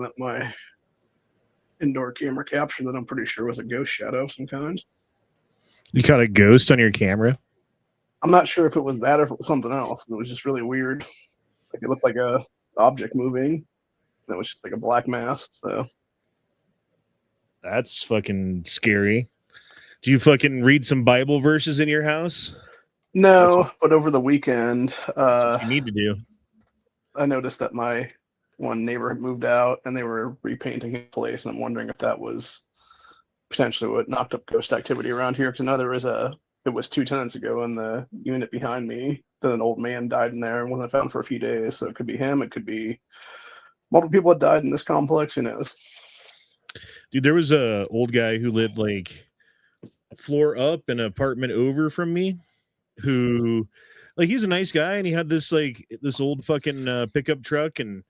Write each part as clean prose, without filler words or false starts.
that my indoor camera captured that I'm pretty sure was a ghost shadow of some kind. You caught a ghost on your camera? I'm not sure if it was that or if it was something else. It was just really weird. Like it looked like a object moving. And it was just like a black mass. So that's fucking scary. Do you fucking read some Bible verses in your house? No, but over the weekend, that's what you need to do. I noticed that my one neighbor had moved out and they were repainting his place, and I'm wondering if that was potentially what knocked up ghost activity around here. Because I know it was 2 tenants ago in the unit behind me that an old man died in there and wasn't found for a few days. So it could be him. It could be multiple people that died in this complex. Who knows? Dude, there was a old guy who lived like a floor up and an apartment over from me who, like, he's a nice guy and he had this old fucking pickup truck, and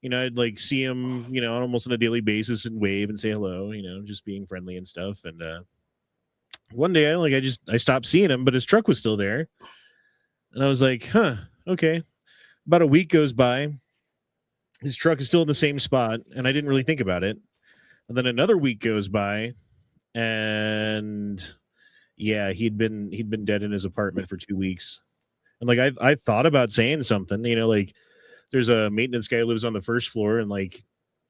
I'd like see him almost on a daily basis and wave and say hello, just being friendly and stuff. And one day I stopped seeing him, but his truck was still there, and I was like, huh, okay. About a week goes by, his truck is still in the same spot, and I didn't really think about it. And then another week goes by, and yeah, he'd been dead in his apartment for 2 weeks. And like I thought about saying something, like there's a maintenance guy who lives on the first floor, and like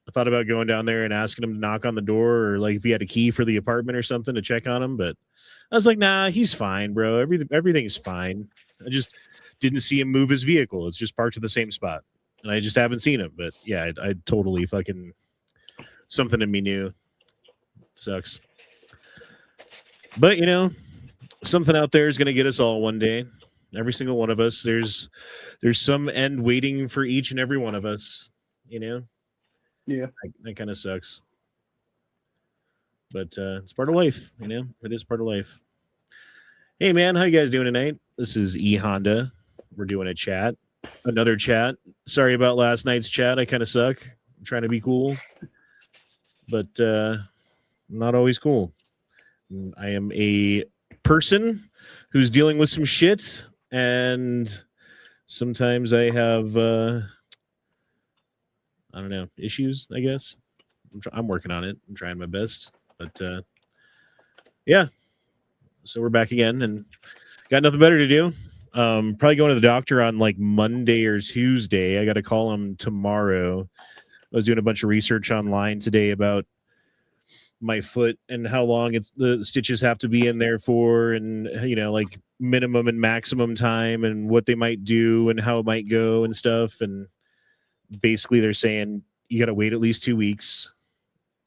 I thought about going down there and asking him to knock on the door, or like if he had a key for the apartment or something to check on him. But I was like, nah, he's fine, bro. Everything's fine. I just didn't see him move his vehicle. It's just parked in the same spot, and I just haven't seen him. But yeah, I totally fucking, something in me knew. Sucks. But something out there is going to get us all one day. Every single one of us. There's some end waiting for each and every one of us. Yeah, that kind of sucks. But it's part of life. It is part of life. Hey man, how you guys doing tonight? This is E Honda. We're doing a chat, another chat. Sorry about last night's chat. I kind of suck. I'm trying to be cool, but not always cool. I am a person who's dealing with some shit, and sometimes I have I don't know, issues, I guess. I'm working on it. I'm trying my best, but yeah. So we're back again and got nothing better to do. Probably going to the doctor on like Monday or Tuesday. I got to call him tomorrow. I was doing a bunch of research online today about my foot and how long the stitches have to be in there for, and like minimum and maximum time, and what they might do and how it might go and stuff. And basically they're saying you got to wait at least 2 weeks,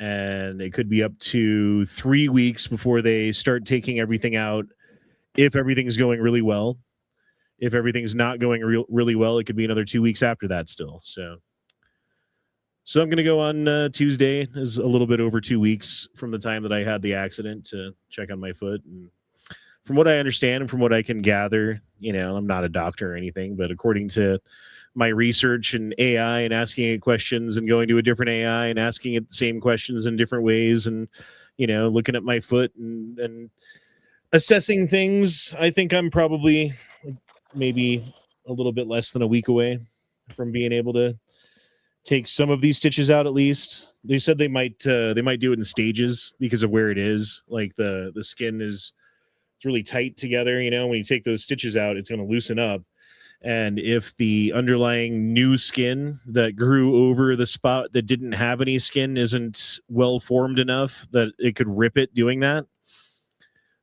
and it could be up to 3 weeks before they start taking everything out, if everything's going really well. If everything's not going really well, it could be another 2 weeks after that still. So I'm going to go on Tuesday. Is a little bit over 2 weeks from the time that I had the accident to check on my foot. And from what I understand and from what I can gather, I'm not a doctor or anything, but according to my research and AI and asking it questions and going to a different AI and asking it the same questions in different ways, and, looking at my foot and assessing things, I think I'm probably maybe a little bit less than a week away from being able to take some of these stitches out. At least they said they might do it in stages because of where it is. Like the skin it's really tight together. When you take those stitches out, it's going to loosen up. And if the underlying new skin that grew over the spot that didn't have any skin isn't well formed enough, that it could rip it doing that.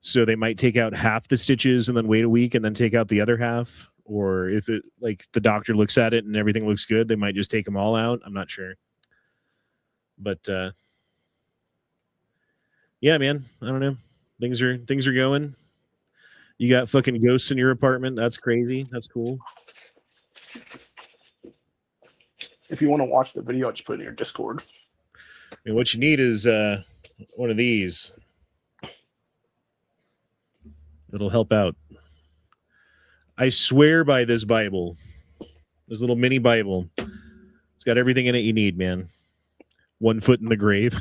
So they might take out half the stitches and then wait a week and then take out the other half. Or if it, like, the doctor looks at it and everything looks good, they might just take them all out. I'm not sure. But yeah, man, I don't know. Things are going. You got fucking ghosts in your apartment. That's crazy. That's cool. If you want to watch the video, just put it in your Discord. I mean, what you need is one of these. It'll help out. I swear by this Bible. This little mini Bible. It's got everything in it you need, man. 1 foot in the grave.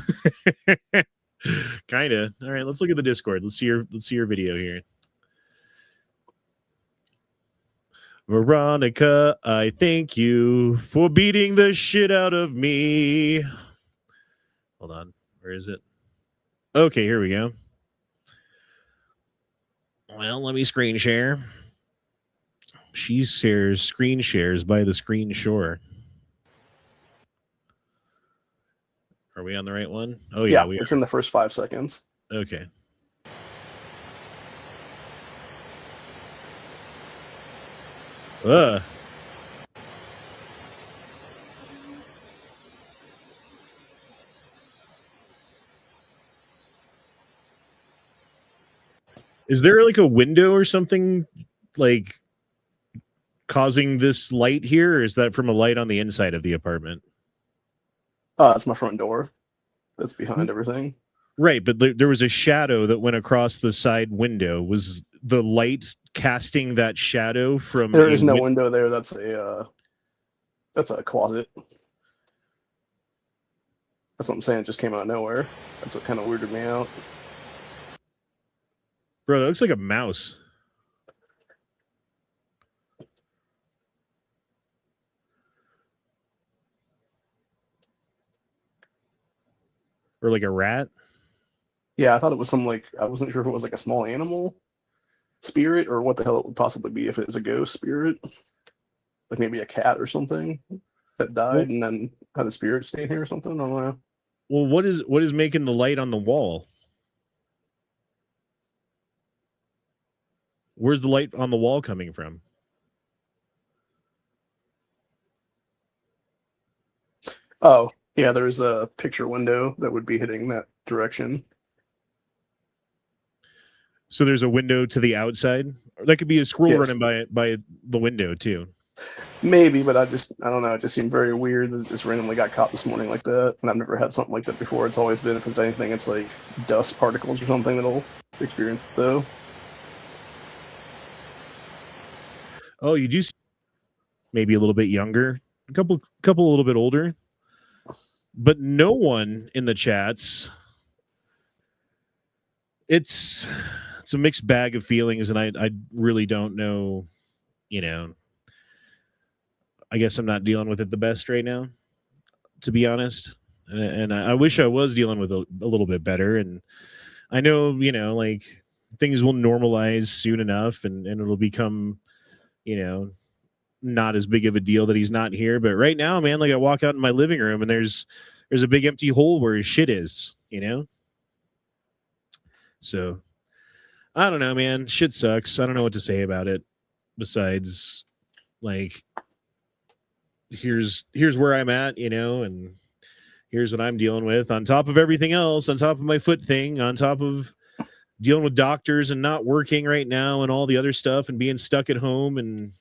Kinda. All right, let's look at the Discord. Let's see your video here. Veronica, I thank you for beating the shit out of me. Hold on. Where is it? Okay, here we go. Well, let me screen share. She shares screen shares by the screen shore. Are we on the right one? Oh yeah, we it's are. in the first 5 seconds. Okay. Is there like a window or something like causing this light here, or is that from a light on the inside of the apartment? It's my front door. That's behind everything. Right, but there was a shadow that went across the side window. Was the light casting that shadow from? There is no window there. That's a closet. That's what I'm saying. It just came out of nowhere. That's what kind of weirded me out. Bro, that looks like a mouse. Or like a rat. Yeah, I thought it was some I wasn't sure if it was like a small animal spirit or what the hell it would possibly be if it was a ghost spirit. Like maybe a cat or something that died and then had a spirit staying here or something. I don't know. Well, what is making the light on the wall? Where's the light on the wall coming from? Oh, yeah, there's a picture window that would be hitting that direction. So there's a window to the outside? That could be a squirrel Yes. running by the window too. Maybe, but I don't know. It just seemed very weird that it just randomly got caught this morning like that. And I've never had something like that before. It's always been, if it's anything, it's like dust particles or something that'll experience it though. Oh, you do see maybe a little bit younger, a couple a little bit older, but no one in the chats. It's a mixed bag of feelings, and I really don't know. You know, I guess I'm not dealing with it the best right now, to be honest. And I wish I was dealing with a little bit better. And I know, like things will normalize soon enough, and it'll become, not as big of a deal that he's not here. But right now, man, like I walk out in my living room and there's a big empty hole where his shit is, So I don't know, man. Shit sucks. I don't know what to say about it. Besides, like, here's where I'm at, and here's what I'm dealing with. On top of everything else, on top of my foot thing, on top of dealing with doctors and not working right now and all the other stuff and being stuck at home, and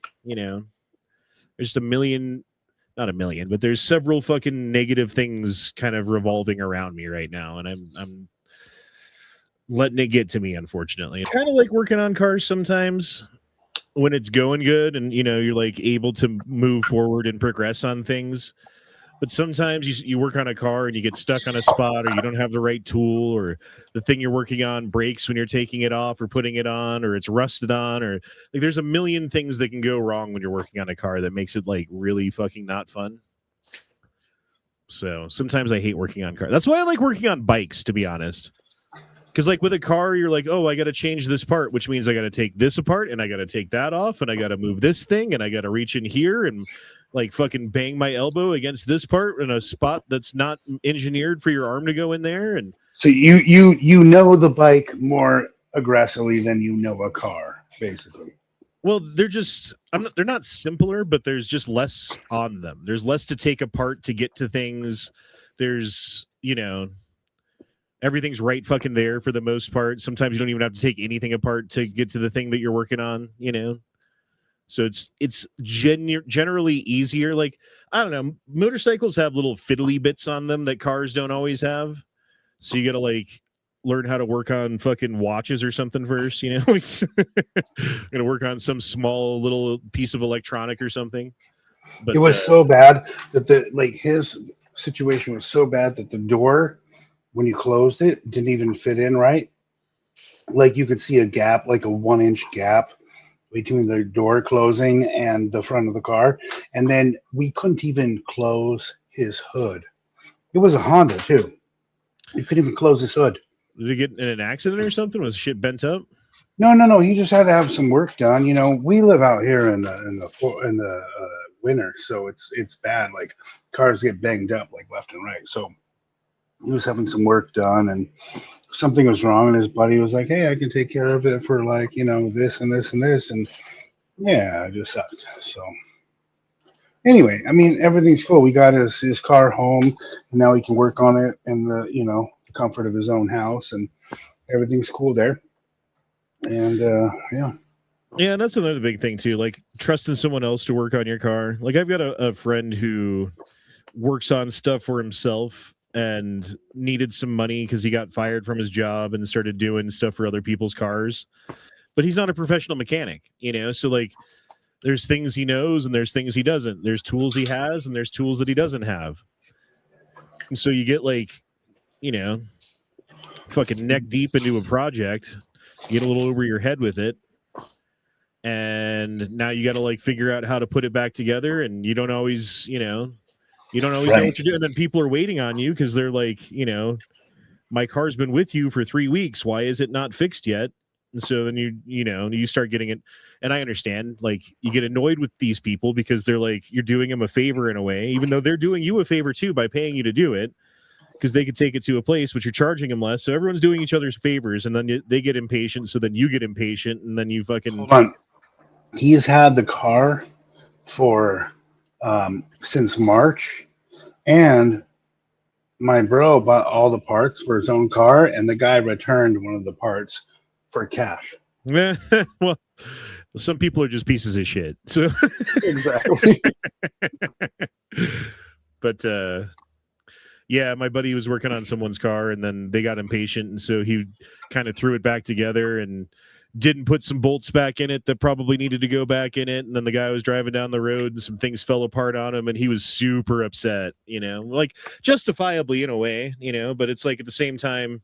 there's not a million, but there's several fucking negative things kind of revolving around me right now, and I'm letting it get to me, unfortunately. Kind of like working on cars sometimes when it's going good and you're like able to move forward and progress on things. But sometimes you work on a car and you get stuck on a spot, or you don't have the right tool, or the thing you're working on breaks when you're taking it off or putting it on, or it's rusted on, or like there's a million things that can go wrong when you're working on a car that makes it like really fucking not fun. So sometimes I hate working on cars. That's why I like working on bikes, to be honest. Because like with a car, you're like, oh, I got to change this part, which means I got to take this apart and I got to take that off and I got to move this thing and I got to reach in here and like fucking bang my elbow against this part in a spot that's not engineered for your arm to go in there. And so you know the bike more aggressively than you know a car, basically. Well, they're not simpler, but there's just less on them. There's less to take apart to get to things. There's, everything's right fucking there for the most part. Sometimes you don't even have to take anything apart to get to the thing that you're working on, So it's generally easier. Like, I don't know, motorcycles have little fiddly bits on them that cars don't always have. So you got to like learn how to work on fucking watches or something first, Gonna work on some small little piece of electronic or something. But it was so bad that his situation was so bad that the door, when you closed it, didn't even fit in right. Like you could see a gap, like a 1-inch gap between the door closing and the front of the car. And then we couldn't even close his hood. It was a Honda too. You couldn't even close his hood. Did he get in an accident or something? Was shit bent up? No. He just had to have some work done. You know, we live out here in the winter, so it's bad. Like cars get banged up like left and right. So he was having some work done, and something was wrong. And his buddy was like, "Hey, I can take care of it for like this and this and this." And yeah, it just sucked. So anyway, I mean, everything's cool. We got his car home, and now he can work on it in the the comfort of his own house, and everything's cool there. And yeah. Yeah, and that's another big thing too. Like trusting someone else to work on your car. Like I've got a friend who works on stuff for himself and needed some money because he got fired from his job and started doing stuff for other people's cars. But he's not a professional mechanic, so like there's things he knows and there's things he doesn't. There's tools he has and there's tools that he doesn't have. And so you get like, fucking neck deep into a project, get a little over your head with it. And now you got to like figure out how to put it back together. And you don't always, know what you're doing. And then people are waiting on you because they're like, my car's been with you for 3 weeks. Why is it not fixed yet? And so then you start getting it. And I understand, like, you get annoyed with these people because they're like, you're doing them a favor in a way, even though they're doing you a favor too by paying you to do it, because they could take it to a place, but you're charging them less. So everyone's doing each other's favors, and then they get impatient. So then you get impatient, and then you fucking. Hold on. He's had the car for since March, and my bro bought all the parts for his own car, and the guy returned one of the parts for cash. Well, some people are just pieces of shit. So Exactly. But yeah, my buddy was working on someone's car, and then they got impatient, and so he kind of threw it back together and didn't put some bolts back in it that probably needed to go back in it. And then the guy was driving down the road and some things fell apart on him, and he was super upset, like justifiably in a way, but it's like at the same time,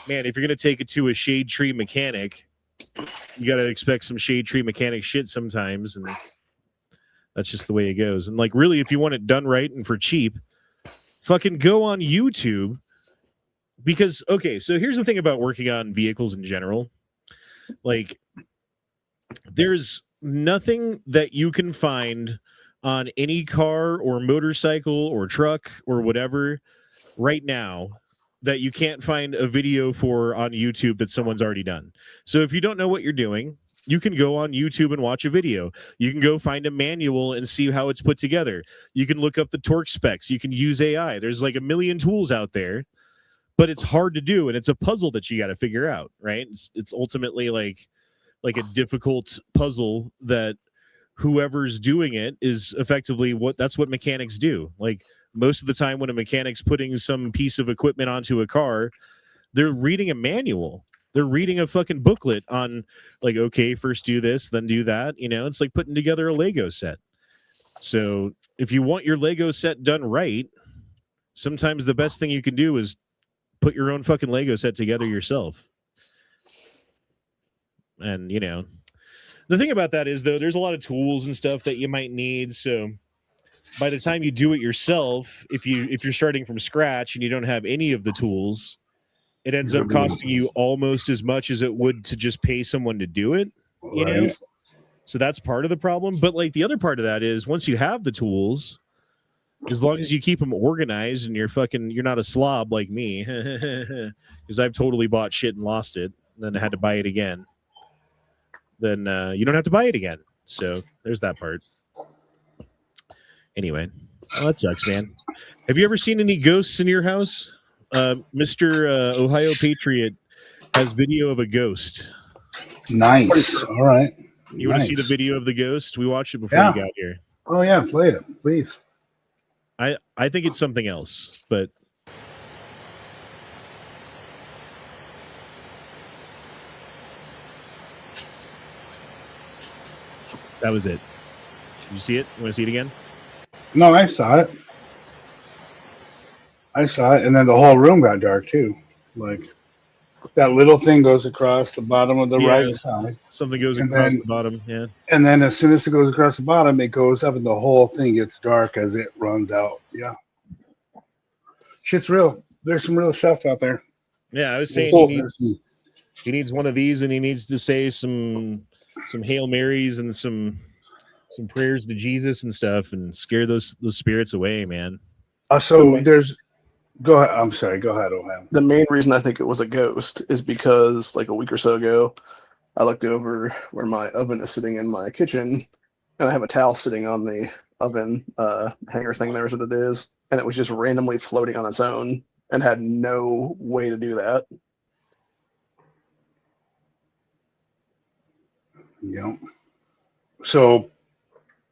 man, if you're going to take it to a shade tree mechanic, you got to expect some shade tree mechanic shit sometimes. And that's just the way it goes. And like, really, if you want it done right and for cheap, fucking go on YouTube. Because, okay, so here's the thing about working on vehicles in general. Like, there's nothing that you can find on any car or motorcycle or truck or whatever right now that you can't find a video for on YouTube that someone's already done. So if you don't know what you're doing, you can go on YouTube and watch a video. You can go find a manual and see how it's put together. You can look up the torque specs. You can use AI. There's like a million tools out there, but it's hard to do, and it's a puzzle that you got to figure out, right? It's ultimately like a difficult puzzle that whoever's doing it is effectively that's what mechanics do. Like, most of the time when a mechanic's putting some piece of equipment onto a car, they're reading a manual. They're reading a fucking booklet on, like, okay, first do this, then do that. It's like putting together a Lego set. So if you want your Lego set done right, sometimes the best thing you can do is put your own fucking Lego set together yourself. And, the thing about that is, though, there's a lot of tools and stuff that you might need. So by the time you do it yourself, if you're starting from scratch and you don't have any of the tools, it ends up costing you almost as much as it would to just pay someone to do it. So that's part of the problem. But like, the other part of that is, once you have the tools, as long as you keep them organized and you're not a slob like me, because I've totally bought shit and lost it, and then I had to buy it again. Then you don't have to buy it again. So there's that part. Anyway, well, that sucks, man. Have you ever seen any ghosts in your house? Mr. Ohio Patriot has video of a ghost. Nice. All right. You want to see the video of the ghost? We watched it before you got here. Oh yeah, play it, please. I think it's something else, but that was it. Did you see it? You want to see it again? No, I saw it. And then the whole room got dark too. Like, that little thing goes across the bottom of the right side. Something goes across the bottom, yeah. And then as soon as it goes across the bottom, it goes up and the whole thing gets dark as it runs out. Yeah. Shit's real. there's some real stuff out there. Yeah, I was saying he needs one of these, and he needs to say some Hail Marys and some prayers to Jesus and stuff, and scare those spirits away, man. So there's. Go ahead. I'm sorry. Go ahead, Oham. The main reason I think it was a ghost is because like a week or so ago, I looked over where my oven is sitting in my kitchen, and I have a towel sitting on the oven hanger thing there, is what it is, and it was just randomly floating on its own and had no way to do that. Yeah. So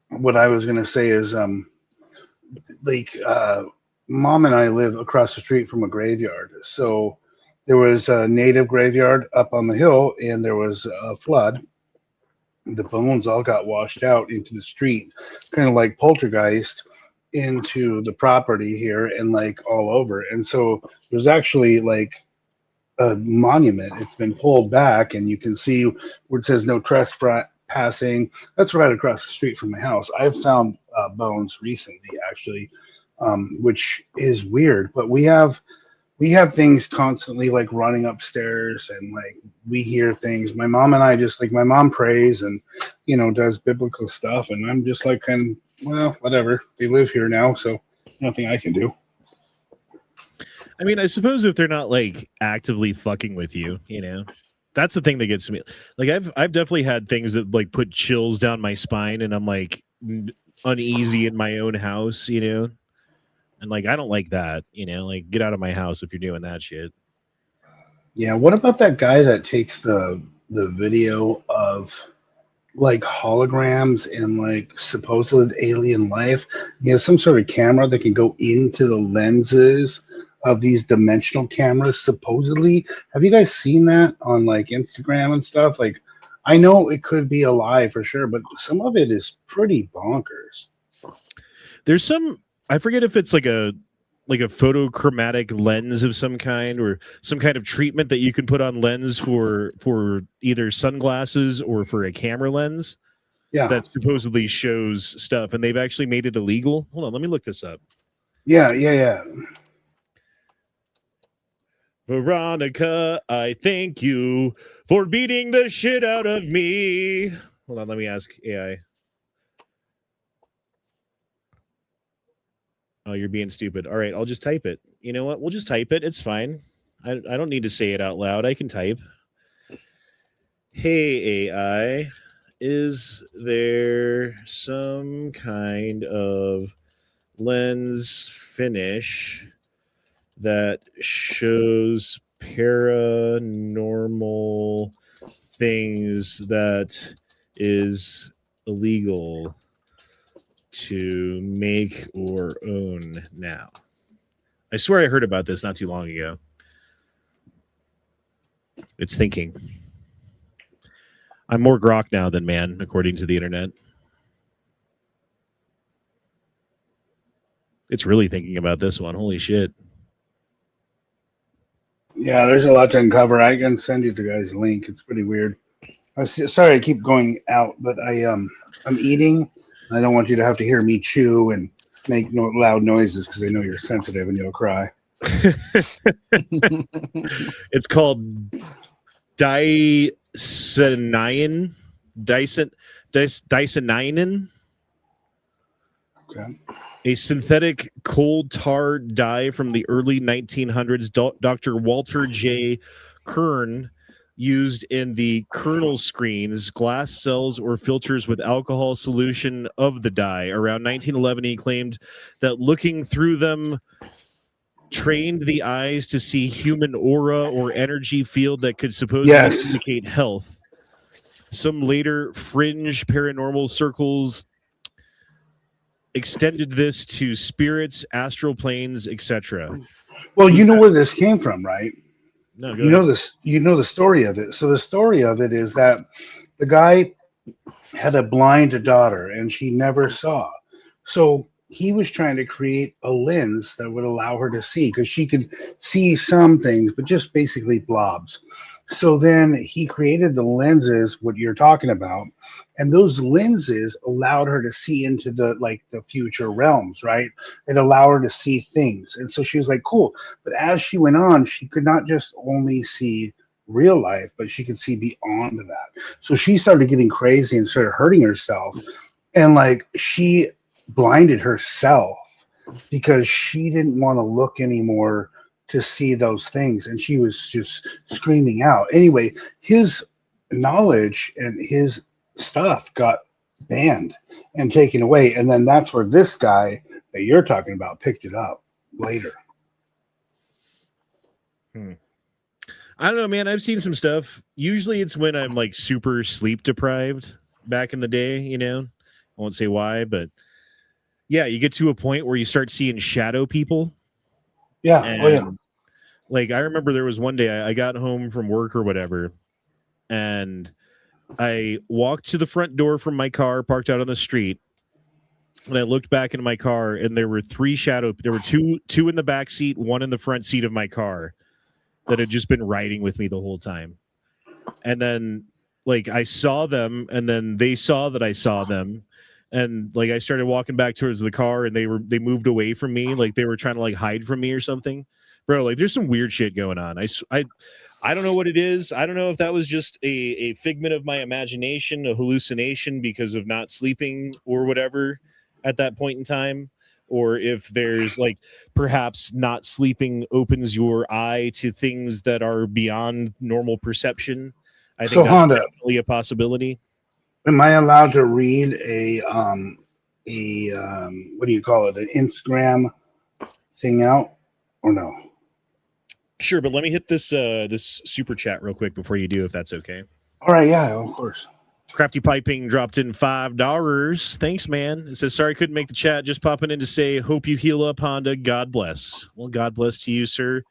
what I was gonna say is Mom and I live across the street from a graveyard. So there was a native graveyard up on the hill, and there was a flood. The bones all got washed out into the street, kind of like poltergeist into the property here and like all over. And so there's actually like a monument. It's been pulled back, and you can see where it says no trespassing. That's right across the street from my house. I've found bones recently, actually. Which is weird, but we have things constantly like running upstairs, and like we hear things. My mom and I just like, my mom prays and does biblical stuff, and I'm just like, kind of, well, whatever. They live here now, so nothing I can do. I mean, I suppose if they're not like actively fucking with you, that's the thing that gets me. Like I've definitely had things that like put chills down my spine, and I'm like uneasy in my own house, And like, I don't like that, like get out of my house if you're doing that shit. Yeah. What about that guy that takes the video of like holograms and like supposed alien life? He has some sort of camera that can go into the lenses of these dimensional cameras, supposedly. Have you guys seen that on like Instagram and stuff? Like, I know it could be a lie for sure, but some of it is pretty bonkers. There's some, I forget if it's like a photochromatic lens of some kind, or some kind of treatment that you can put on lens for either sunglasses or for a camera lens. Yeah. That supposedly shows stuff, and they've actually made it illegal. Hold on, let me look this up. Yeah. Veronica, I thank you for beating the shit out of me. Hold on, let me ask AI. Oh, you're being stupid. All right, I'll just type it. You know what? We'll just type it. It's fine. I don't need to say it out loud. I can type. Hey, AI, is there some kind of lens finish that shows paranormal things that is illegal to make or own now? I swear I heard about this not too long ago. It's thinking. I'm more grok now than man, according to the internet. It's really thinking about this one. Holy shit. Yeah, there's a lot to uncover. I can send you the guy's link. It's pretty weird. Sorry I keep going out, but I'm eating. I don't want you to have to hear me chew and make loud noises because I know you're sensitive and you'll cry. It's called Dysonium. Dysonium. Okay. A synthetic coal tar dye from the early 1900s. Dr. Walter J. Kern used in the kernel screens, glass cells, or filters with alcohol solution of the dye. Around 1911, he claimed that looking through them trained the eyes to see human aura or energy field that could supposedly indicate health. Some later fringe paranormal circles extended this to spirits, astral planes, etc. Well, you know where this came from, right? No, you know this. You know the story of it. So the story of it is that the guy had a blind daughter, and she never saw. So he was trying to create a lens that would allow her to see, because she could see some things, but just basically blobs. So then he created the lenses, what you're talking about, and those lenses allowed her to see into the future realms, right? It allowed her to see things. And so she was like, cool. But as she went on, she could not just only see real life, but she could see beyond that. So she started getting crazy and started hurting herself. And like she blinded herself because she didn't want to look anymore to see those things, and she was just screaming out. Anyway, his knowledge and his stuff got banned and taken away, and then that's where this guy that you're talking about picked it up later. I don't know, man. I've seen some stuff. Usually it's when I'm like super sleep deprived back in the day, you know. I won't say why, but yeah, you get to a point where you start seeing shadow people. Yeah. And, Oh yeah. like, I remember there was one day I got home from work or whatever, and I walked to the front door from my car parked out on the street, and I looked back into my car, and there were there were two in the back seat, one in the front seat of my car that had just been riding with me the whole time. And then like I saw them, and then they saw that I saw them, and like I started walking back towards the car, and they moved away from me, like they were trying to like hide from me or something. Bro, like there's some weird shit going on. I don't know what it is. I don't know if that was just a figment of my imagination, a hallucination because of not sleeping or whatever at that point in time, or if there's like perhaps not sleeping opens your eye to things that are beyond normal perception. I think So, that's Honda, definitely a possibility. am I allowed to read a what do you call it, an Instagram thing out, or no? Sure, but let me hit this this super chat real quick before you do, if that's okay. All right, yeah, of course. Crafty Piping dropped in $5. Thanks, man. It says, sorry, couldn't make the chat. Just popping in to say, hope you heal up, Honda. God bless. Well, God bless to you, sir.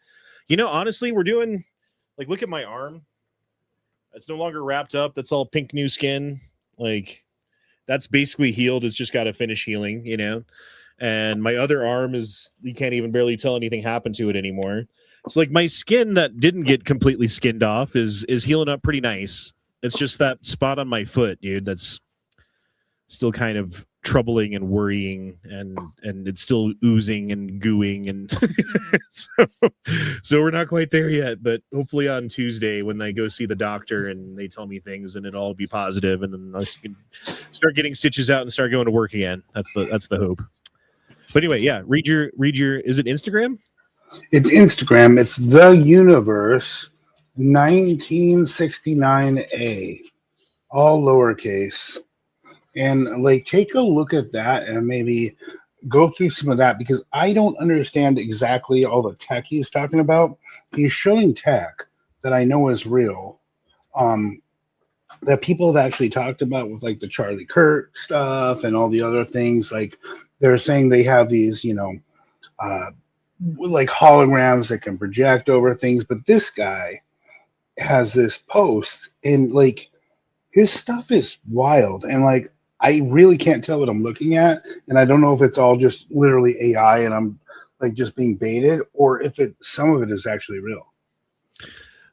You know, honestly, we're doing, like, look at my arm. It's no longer wrapped up. That's all pink new skin. Like, that's basically healed. It's just got to finish healing, you know? And my other arm is, you can't even barely tell anything happened to it anymore. So, like, my skin that didn't get completely skinned off is healing up pretty nice. It's just that spot on my foot, dude, that's still kind of troubling and worrying, and it's still oozing and gooing, and so we're not quite there yet, but hopefully on Tuesday when I go see the doctor and they tell me things and it'll all be positive, and then I can start getting stitches out and start going to work again. That's the hope. But anyway, yeah, read your is it Instagram? It's Instagram. It's The Universe 1969A, all lowercase. And like, take a look at that and maybe go through some of that, because I don't understand exactly all the tech he's talking about. He's showing tech that I know is real, that people have actually talked about with like the Charlie Kirk stuff and all the other things. Like they're saying they have these, you know, like holograms that can project over things. But this guy has this post, and like his stuff is wild, and like I really can't tell what I'm looking at, and I don't know if it's all just literally AI and I'm like just being baited, or if some of it is actually real.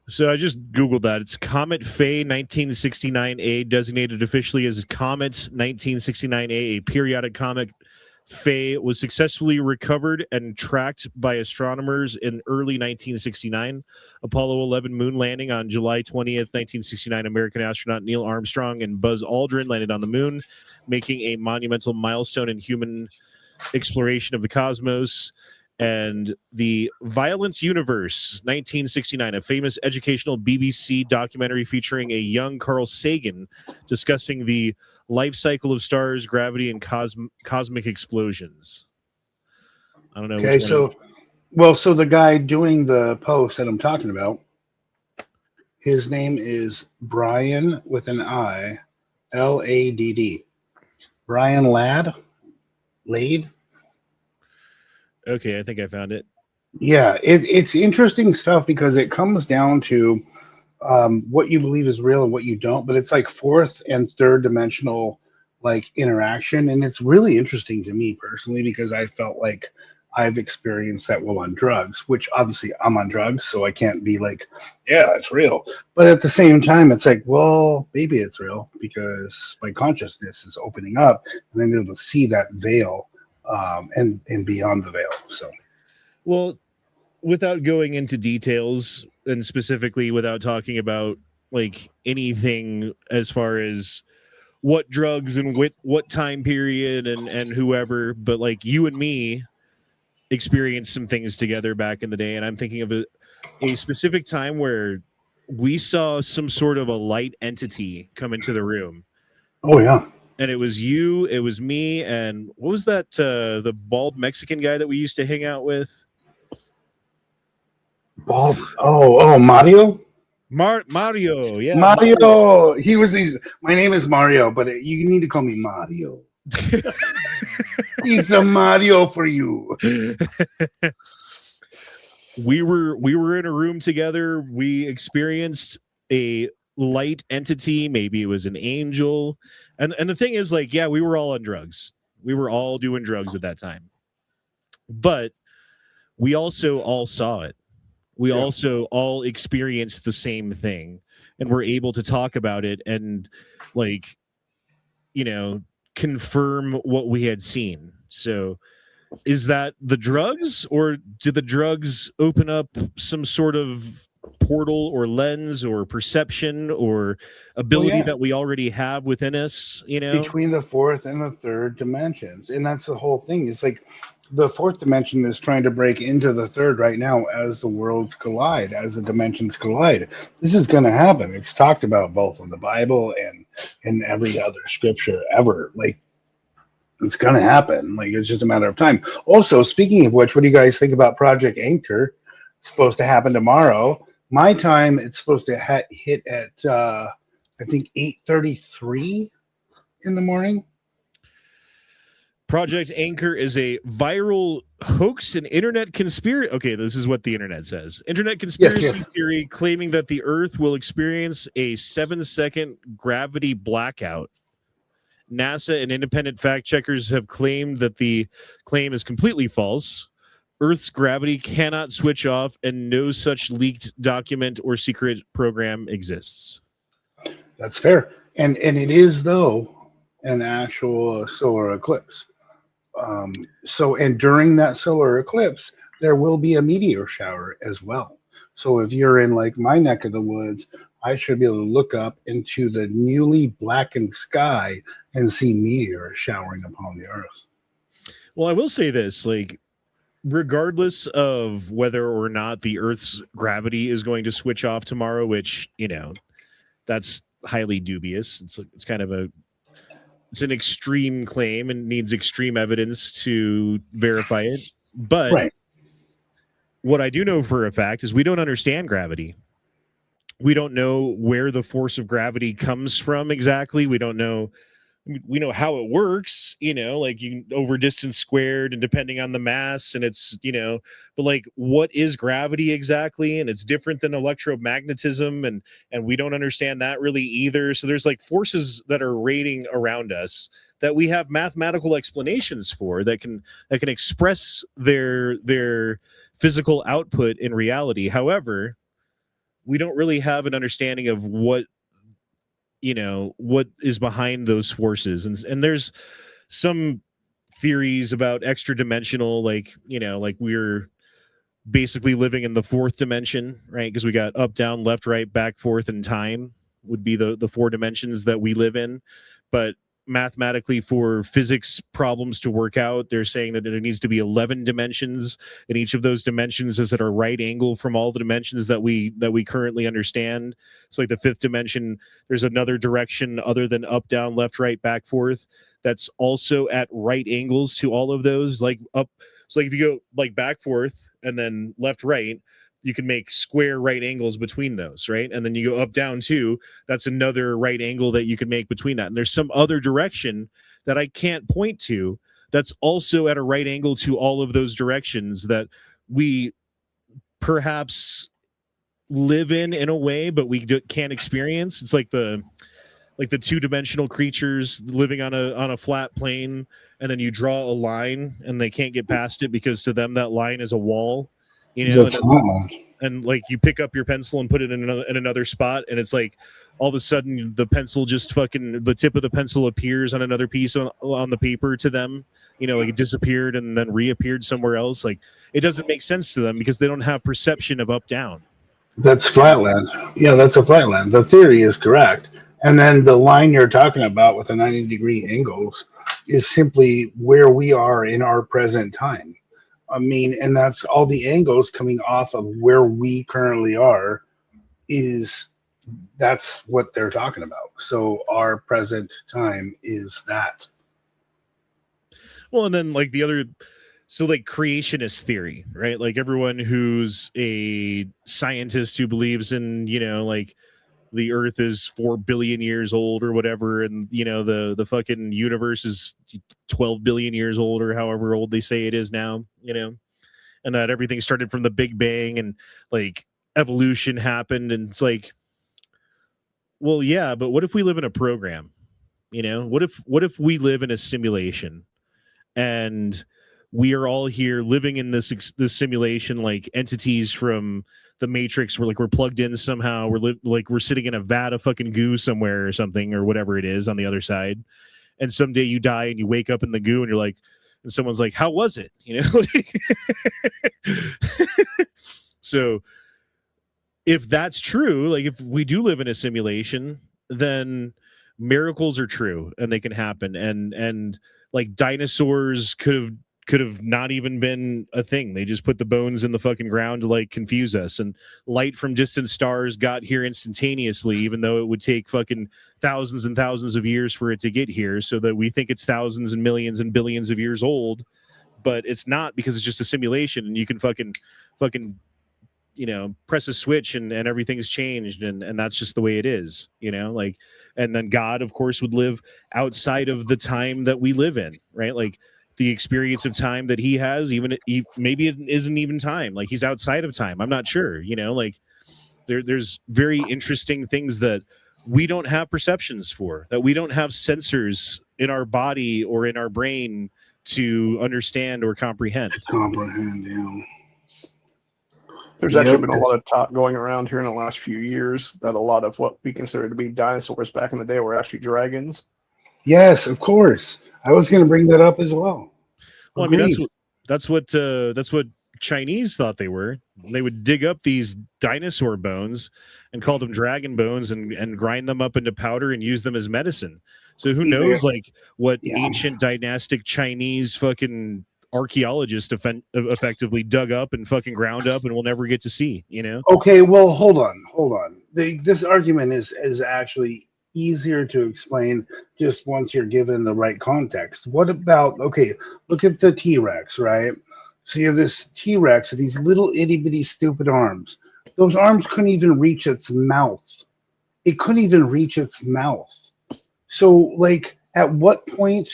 So I just Googled that. It's Comet Faye 1969A, designated officially as Comet 1969A, a periodic comet. Faye was successfully recovered and tracked by astronomers in early 1969. Apollo 11 moon landing on July 20th, 1969. American astronaut Neil Armstrong and Buzz Aldrin landed on the moon, making a monumental milestone in human exploration of the cosmos. And the Violence Universe 1969, a famous educational BBC documentary featuring a young Carl Sagan discussing the life cycle of stars, gravity, and cosmic explosions. I don't know. Okay, so the guy doing the post that I'm talking about, his name is Brian with an I, Ladd. Brian Ladd. Okay, I think I found it. Yeah, it's interesting stuff, because it comes down to what you believe is real and what you don't, but it's like fourth and third dimensional like interaction, and it's really interesting to me personally because I felt like I've experienced that while on drugs, which obviously I'm on drugs, so I can't be like, yeah, it's real. But at the same time, it's like, well, maybe it's real because my consciousness is opening up and I'm able to see that veil and beyond the veil. So, Well, without going into details and specifically without talking about like anything as far as what drugs and what time period and whoever, but like you and me experienced some things together back in the day, and I'm thinking of a specific time where we saw some sort of a light entity come into the room, oh yeah, and it was you, it was me, and what was that the bald Mexican guy that we used to hang out with? Mario. Mario, yeah. Mario. My name is Mario, but you need to call me Mario. It's a Mario for you. We were in a room together. We experienced a light entity. Maybe it was an angel. And the thing is, like, yeah, we were all on drugs. We were all doing drugs at that time. But we also all saw it. We also all experienced the same thing, and we're able to talk about it and, like, you know, confirm what we had seen. So is that the drugs, or did the drugs open up some sort of portal or lens or perception or ability that we already have within us, you know? Between the fourth and the third dimensions. And that's the whole thing. It's like the fourth dimension is trying to break into the third right now as the worlds collide, as the dimensions collide. This is going to happen. It's talked about both in the Bible and in every other scripture ever. Like, it's going to happen. Like, it's just a matter of time. Also, speaking of which, what do you guys think about Project Anchor? It's supposed to happen tomorrow. My time, it's supposed to hit at, I think, 8:33 in the morning. Project Anchor is a viral hoax and internet conspiracy. Okay, this is what the internet says. Internet conspiracy theory claiming that the Earth will experience a 7-second gravity blackout. NASA and independent fact checkers have claimed that the claim is completely false. Earth's gravity cannot switch off, and no such leaked document or secret program exists. That's fair. And it is, though, an actual solar eclipse. And during that solar eclipse, there will be a meteor shower as well. So if you're in like my neck of the woods, I should be able to look up into the newly blackened sky and see meteors showering upon the Earth. Well, I will say this, like, regardless of whether or not the Earth's gravity is going to switch off tomorrow, which, you know, that's highly dubious. It's kind of it's an extreme claim and needs extreme evidence to verify it. But what I do know for a fact is we don't understand gravity. We don't know where the force of gravity comes from exactly. We don't know. We know how it works, you know, like you over distance squared and depending on the mass, and it's, you know, but like, what is gravity exactly? And it's different than electromagnetism, and we don't understand that really either. So there's like forces that are rating around us that we have mathematical explanations for that can express their physical output in reality. However, we don't really have an understanding of what is behind those forces. And there's some theories about extra dimensional, like, you know, like we're basically living in the fourth dimension, right? Because we got up, down, left, right, back, forth, and time would be the four dimensions that we live in. But mathematically, for physics problems to work out, they're saying that there needs to be 11 dimensions, and each of those dimensions is at a right angle from all the dimensions that we currently understand. So like the fifth dimension, there's another direction other than up, down, left, right, back, forth that's also at right angles to all of those. Like up, so like if you go like back, forth, and then left, right, you can make square right angles between those, right? And then you go up, down, too. That's another right angle that you can make between that. And there's some other direction that I can't point to that's also at a right angle to all of those directions that we perhaps live in a way, but we can't experience. It's like like the two-dimensional creatures living on a flat plane, and then you draw a line and they can't get past it because to them that line is a wall, you know. That's not. And like you pick up your pencil and put it in another spot, and it's like all of a sudden the pencil just fucking, the tip of the pencil appears on another piece on the paper to them, you know, like it disappeared and then reappeared somewhere else. Like it doesn't make sense to them because they don't have perception of up down. That's flatland. Yeah, that's a flatland. The theory is correct. And then the line you're talking about with the 90-degree angles is simply where we are in our present time. I mean, and that's all the angles coming off of where we currently are that's what they're talking about. So our present time is that. Well, and then like the other, so like creationist theory, right? Like everyone who's a scientist who believes in, you know, like the earth is 4 billion years old or whatever, and you know the fucking universe is 12 billion years old or however old they say it is now, you know, and that everything started from the Big Bang and like evolution happened. And it's like, well, yeah, but what if we live in a program? You know, what if we live in a simulation and we are all here living in this simulation, like entities from the Matrix. We're plugged in somehow. We're sitting in a vat of fucking goo somewhere or something or whatever it is on the other side. And someday you die and you wake up in the goo and you're like, and someone's like, how was it? You know? So if that's true, like if we do live in a simulation, then miracles are true and they can happen. And like dinosaurs could have not even been a thing. They just put the bones in the fucking ground to like confuse us. And light from distant stars got here instantaneously, even though it would take fucking thousands and thousands of years for it to get here, so that we think it's thousands and millions and billions of years old. But it's not, because it's just a simulation and you can fucking, you know, press a switch and everything's changed. And that's just the way it is, you know, like, and then God, of course, would live outside of the time that we live in, right? Like, the experience of time that he has, maybe it isn't even time. Like he's outside of time. I'm not sure, you know, like there's very interesting things that we don't have perceptions for, that we don't have sensors in our body or in our brain to understand or comprehend. Yeah. There's actually been a lot of talk going around here in the last few years that a lot of what we consider to be dinosaurs back in the day were actually dragons. Yes, of course. I was going to bring that up as well. Well, I mean, that's what Chinese thought they were. They would dig up these dinosaur bones and call them dragon bones and grind them up into powder and use them as medicine. So who knows, like what ancient dynastic Chinese fucking archaeologists effectively dug up and fucking ground up and we'll never get to see, you know? Okay, well, hold on. This argument is actually easier to explain just once you're given the right context. What about, okay, look at the T-Rex, right? So you have this T-Rex with these little itty-bitty stupid arms. Those arms couldn't even reach its mouth. It couldn't even reach its mouth. So, like, at what point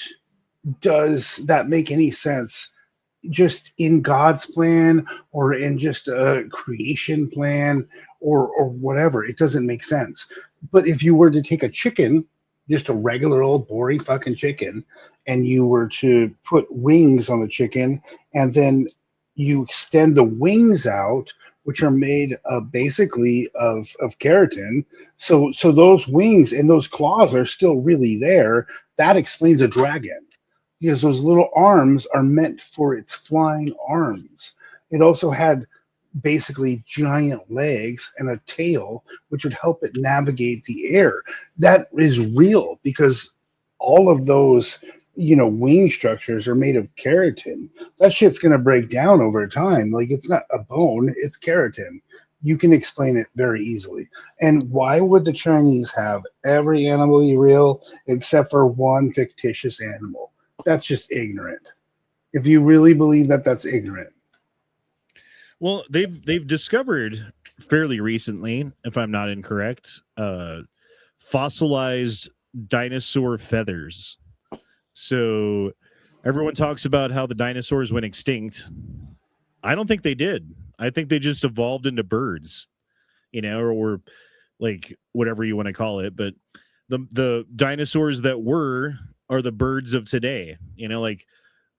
does that make any sense? Just in God's plan or in just a creation plan or whatever, it doesn't make sense. But if you were to take a chicken, just a regular old boring fucking chicken, and you were to put wings on the chicken, and then you extend the wings out, which are made basically of keratin, so those wings and those claws are still really there. That explains a dragon, because those little arms are meant for its flying arms. It also had basically giant legs and a tail, which would help it navigate the air. That is real, because all of those, you know, wing structures are made of keratin. That shit's going to break down over time. Like, it's not a bone, it's keratin. You can explain it very easily. And why would the Chinese have every animal be real except for one fictitious animal? That's just ignorant. If you really believe that, that's ignorant. Well, they've discovered fairly recently, if I'm not incorrect, fossilized dinosaur feathers. So everyone talks about how the dinosaurs went extinct. I don't think they did. I think they just evolved into birds, you know, or like whatever you want to call it. But the dinosaurs that were are the birds of today. You know, like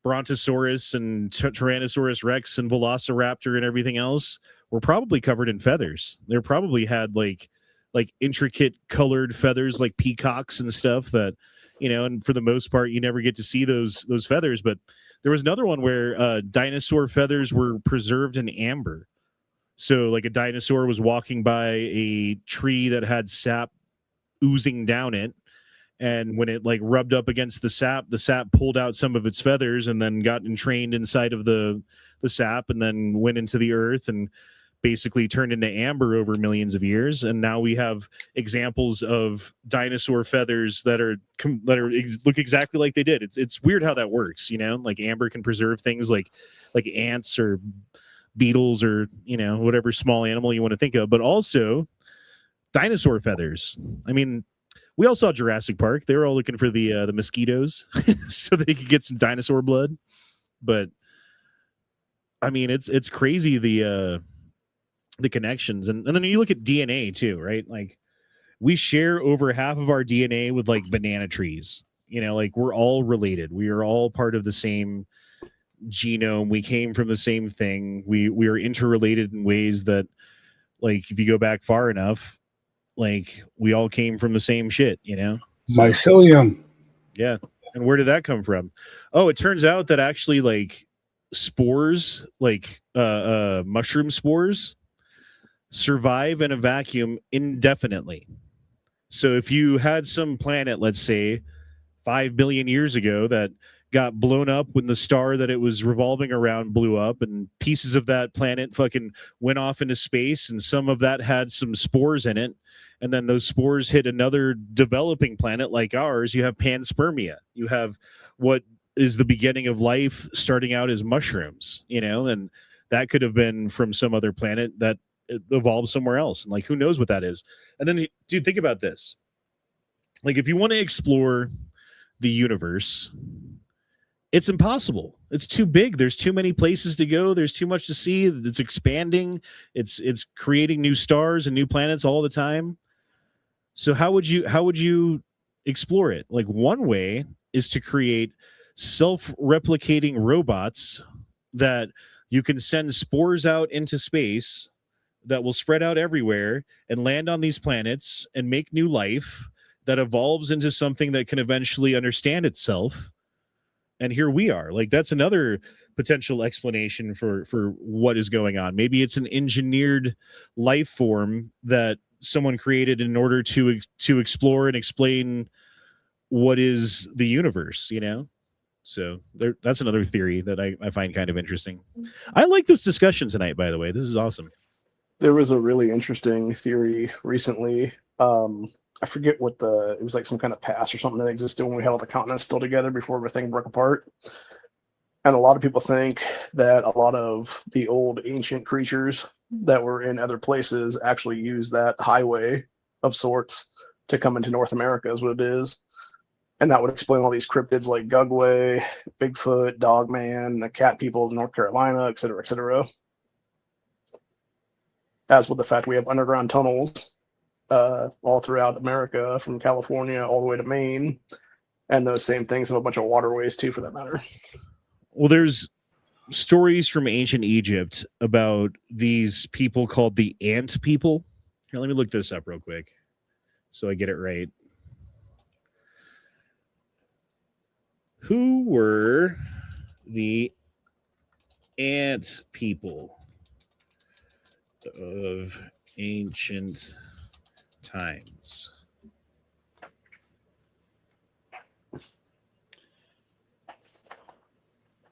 Brontosaurus and Tyrannosaurus Rex and Velociraptor and everything else were probably covered in feathers. They probably had like intricate colored feathers like peacocks and stuff that, you know, and for the most part you never get to see those feathers. But there was another one where dinosaur feathers were preserved in amber. So like a dinosaur was walking by a tree that had sap oozing down it, and when it like rubbed up against the sap pulled out some of its feathers and then got entrained inside of the sap and then went into the earth and basically turned into amber over millions of years. And now we have examples of dinosaur feathers that look exactly like they did. It's weird how that works, you know, like amber can preserve things like ants or beetles or, you know, whatever small animal you want to think of, but also dinosaur feathers. I mean, we all saw Jurassic Park. They were all looking for the mosquitoes so they could get some dinosaur blood. But I mean, it's crazy the connections, and then you look at DNA too, right? Like we share over half of our DNA with like banana trees. You know, like we're all related. We are all part of the same genome. We came from the same thing. We are interrelated in ways that, like, if you go back far enough, like we all came from the same shit, you know? Mycelium. Yeah. And where did that come from? Oh, it turns out that actually like spores, like mushroom spores, survive in a vacuum indefinitely. So if you had some planet, let's say 5 billion years ago, that got blown up when the star that it was revolving around blew up, and pieces of that planet fucking went off into space, and some of that had some spores in it, and then those spores hit another developing planet like ours, you have panspermia. You have what is the beginning of life starting out as mushrooms, you know, and that could have been from some other planet that evolved somewhere else. And like, who knows what that is? And then, dude, think about this. Like, if you want to explore the universe, it's impossible. It's too big. There's too many places to go. There's too much to see. It's expanding. It's creating new stars and new planets all the time. So how would you explore it? Like, one way is to create self-replicating robots that you can send spores out into space that will spread out everywhere and land on these planets and make new life that evolves into something that can eventually understand itself. And here we are. Like, that's another potential explanation for what is going on. Maybe it's an engineered life form that someone created in order to explore and explain what is the universe, you know? So that's another theory that I find kind of interesting. I like this discussion tonight, by the way. This is awesome. There was a really interesting theory recently. I forget what it was, like some kind of past or something that existed when we had all the continents still together before everything broke apart. And a lot of people think that a lot of the old ancient creatures that were in other places actually used that highway of sorts to come into North America, is what it is. And that would explain all these cryptids like Gugway, Bigfoot, Dogman, the cat people of North Carolina, et cetera, et cetera. As with the fact we have underground tunnels all throughout America, from California all the way to Maine, and those same things have a bunch of waterways too, for that matter. Well, there's stories from ancient Egypt about these people called the Ant people. Here, let me look this up real quick so I get it right. Who were the Ant people of ancient times?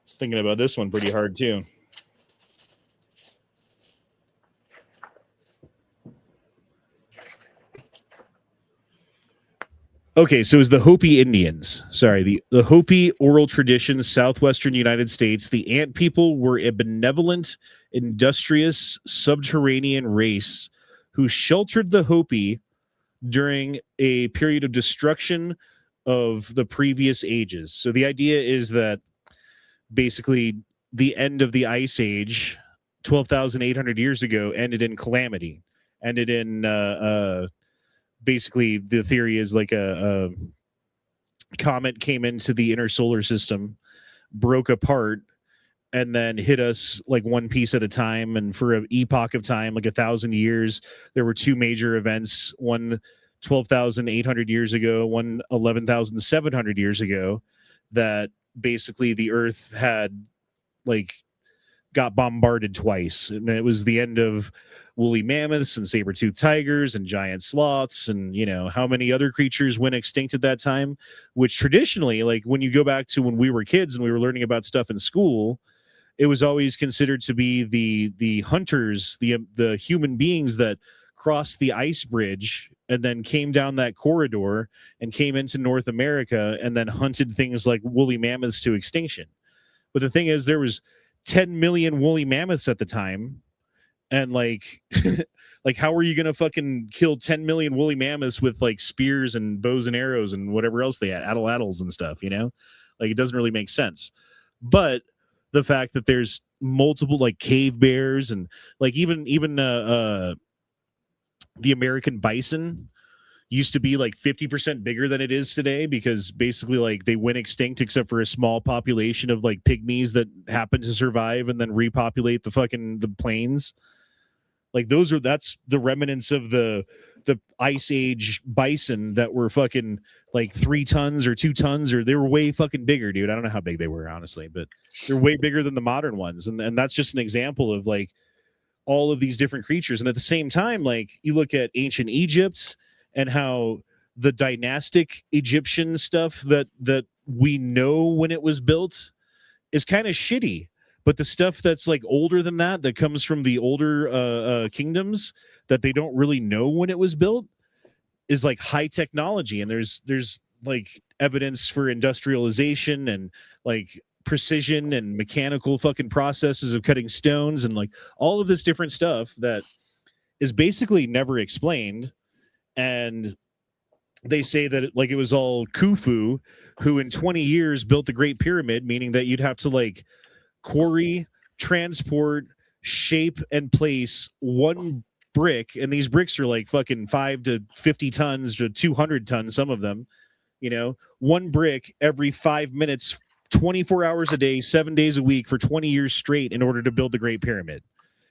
Thinking about this one pretty hard too. Okay, so it was the Hopi Indians. Sorry, the Hopi oral tradition, southwestern United States. The Ant people were a benevolent, industrious, subterranean race who sheltered the Hopi during a period of destruction of the previous ages. So the idea is that basically the end of the Ice Age, 12,800 years ago, ended in calamity, ended in basically the theory is like a comet came into the inner solar system, broke apart, and then hit us like one piece at a time. And for an epoch of time, like 1,000 years, there were two major events: one 12,800 years ago, one 11,700 years ago, that basically the Earth had like got bombarded twice. And it was the end of woolly mammoths and saber-toothed tigers and giant sloths and, you know, how many other creatures went extinct at that time, which traditionally, like when you go back to when we were kids and we were learning about stuff in school, it was always considered to be the hunters, the human beings that crossed the ice bridge and then came down that corridor and came into North America and then hunted things like woolly mammoths to extinction. But the thing is, there was 10 million woolly mammoths at the time, and like like how are you gonna fucking kill 10 million woolly mammoths with like spears and bows and arrows and whatever else they had, atlatls and stuff, you know? Like it doesn't really make sense. But the fact that there's multiple like cave bears and like even the American bison used to be like 50% bigger than it is today, because basically like they went extinct except for a small population of like pygmies that happened to survive and then repopulate the plains. Like that's the remnants of the ice age bison that were fucking like 3 tons or 2 tons, or they were way fucking bigger, dude. I don't know how big they were, honestly, but they're way bigger than the modern ones. And that's just an example of like all of these different creatures. And at the same time, like you look at ancient Egypt and how the dynastic Egyptian stuff that we know when it was built is kind of shitty. But the stuff that's like older than that comes from the older kingdoms that they don't really know when it was built is like high technology. And there's like evidence for industrialization and like precision and mechanical fucking processes of cutting stones and like all of this different stuff that is basically never explained. And they say that it was all Khufu, who in 20 years built the Great Pyramid, meaning that you'd have to like quarry, transport, shape, and place one brick, and these bricks are like fucking 5 to 50 tons to 200 tons, some of them, you know, one brick every 5 minutes, 24 hours a day, 7 days a week for 20 years straight in order to build the Great Pyramid.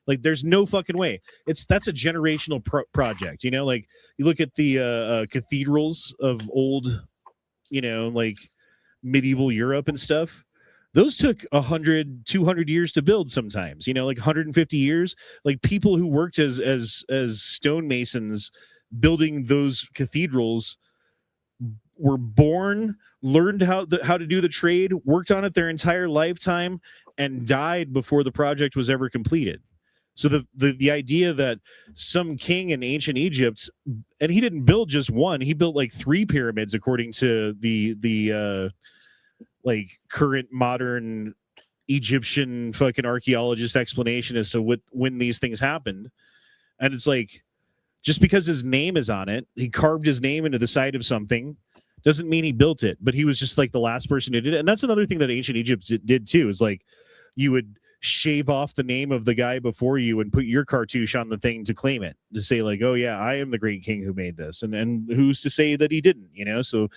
Like there's no fucking way. That's a generational project, you know. Like you look at the cathedrals of old, you know, like medieval Europe and stuff. Those took 100, 200 years to build sometimes, you know, like 150 years. Like people who worked as stonemasons building those cathedrals were born, learned how to do the trade, worked on it their entire lifetime, and died before the project was ever completed. So the idea that some king in ancient Egypt, and he didn't build just one, he built like 3 pyramids according to the like current modern Egyptian fucking archaeologist explanation as to when these things happened. And it's like, just because his name is on it, he carved his name into the side of something, doesn't mean he built it, but he was just like the last person who did it. And that's another thing that ancient Egypt did too, is like you would shave off the name of the guy before you and put your cartouche on the thing to claim it, to say like, oh yeah, I am the great king who made this. And who's to say that he didn't, you know? So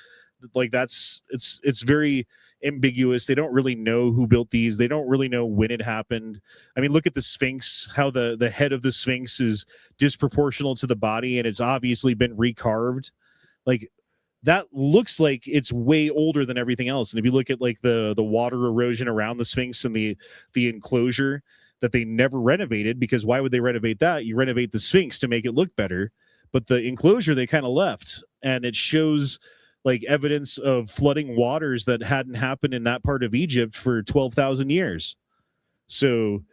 like it's very ambiguous. They don't really know who built these. They don't really know when it happened. I mean, look at the Sphinx, how the head of the Sphinx is disproportional to the body, and it's obviously been recarved. Like that looks like it's way older than everything else. And if you look at like the water erosion around the Sphinx and the enclosure that they never renovated, because why would they renovate that? You renovate the Sphinx to make it look better, but the enclosure they kind of left, and it shows like evidence of flooding waters that hadn't happened in that part of Egypt for 12,000 years. So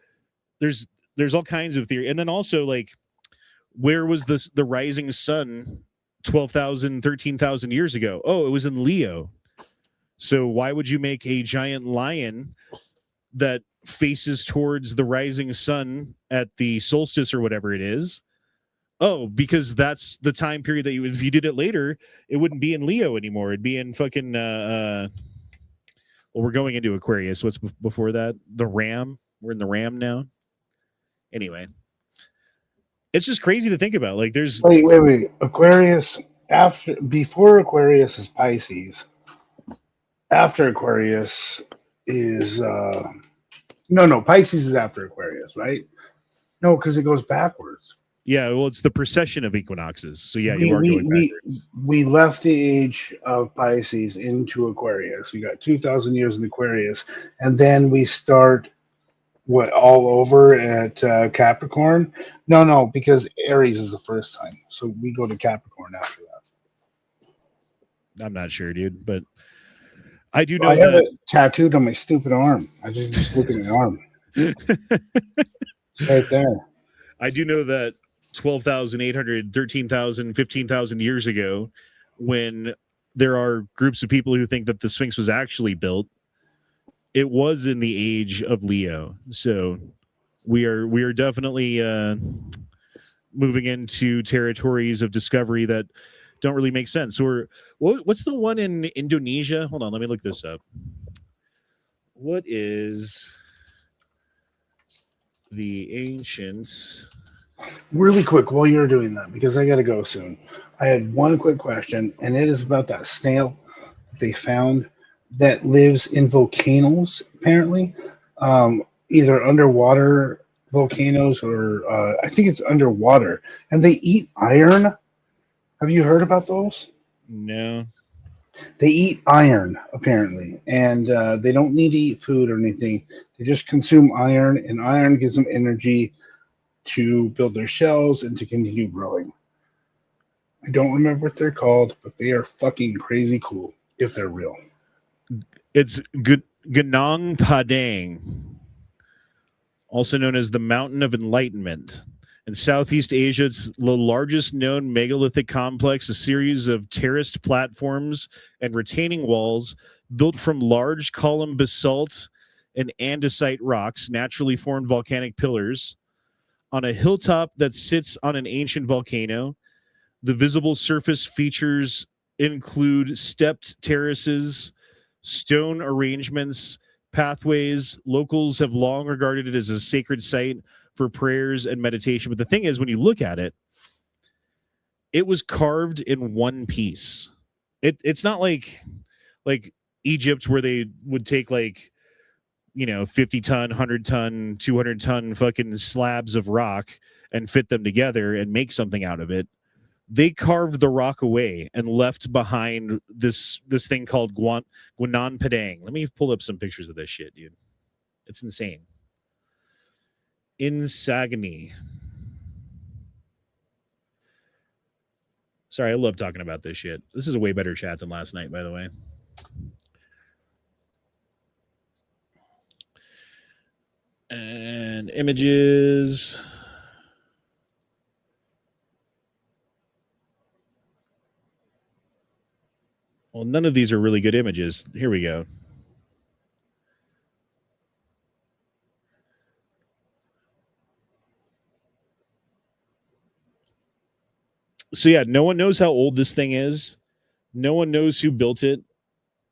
there's all kinds of theory. And then also like, where was the rising sun 12,000, 13,000 years ago? Oh, it was in Leo. So why would you make a giant lion that faces towards the rising sun at the solstice or whatever it is? Oh, because that's the time period that if you did it later, it wouldn't be in Leo anymore. It'd be in fucking, well, we're going into Aquarius. What's before that? The Ram. We're in the Ram now. Anyway, it's just crazy to think about. Like there's... Wait. Aquarius before Aquarius is Pisces. After Aquarius is no, Pisces is after Aquarius, right? No, because it goes backwards. Yeah, well, it's the precession of equinoxes. So yeah, we, you are we, going we, backwards. we left the age of Pisces into Aquarius. We got 2,000 years in Aquarius, and then we start all over at Capricorn. No, because Aries is the first time, so we go to Capricorn after that. I'm not sure, dude, but I do know I have that. it tattooed on my stupid arm. I just look at my arm. It's right there. I do know that 12,800, 13,000, 15,000 years ago, when there are groups of people who think that the Sphinx was actually built, it was in the age of Leo. So we are definitely moving into territories of discovery that don't really make sense. Or what's the one in Indonesia? Hold on, let me look this up. What is the ancient? Really quick, while you're doing that, because I got to go soon. I had one quick question, and it is about that snail that they found that lives in volcanoes, apparently, either underwater volcanoes or I think it's underwater, and they eat iron. Have you heard about those? No. They eat iron, apparently, and they don't need to eat food or anything. They just consume iron, and iron gives them energy to build their shells and to continue growing. I don't remember what they're called, but they are fucking crazy cool if they're real. It's Gunung Padang, also known as the Mountain of Enlightenment. In Southeast Asia, it's the largest known megalithic complex, a series of terraced platforms and retaining walls built from large column basalt and andesite rocks, naturally formed volcanic pillars, on a hilltop that sits on an ancient volcano. The visible surface features include stepped terraces, stone arrangements, pathways. Locals have long regarded it as a sacred site for prayers and meditation. But the thing is, when you look at it, it was carved in one piece. It's not like Egypt, where they would take 50-ton, 100-ton, 200-ton fucking slabs of rock and fit them together and make something out of it. They carved the rock away and left behind this thing called Gunung Padang. Let me pull up some pictures of this shit, dude. It's insane. Insagni. Sorry, I love talking about this shit. This is a way better chat than last night, by the way. And images. Well, none of these are really good images. Here we go. So yeah, no one knows how old this thing is. No one knows who built it.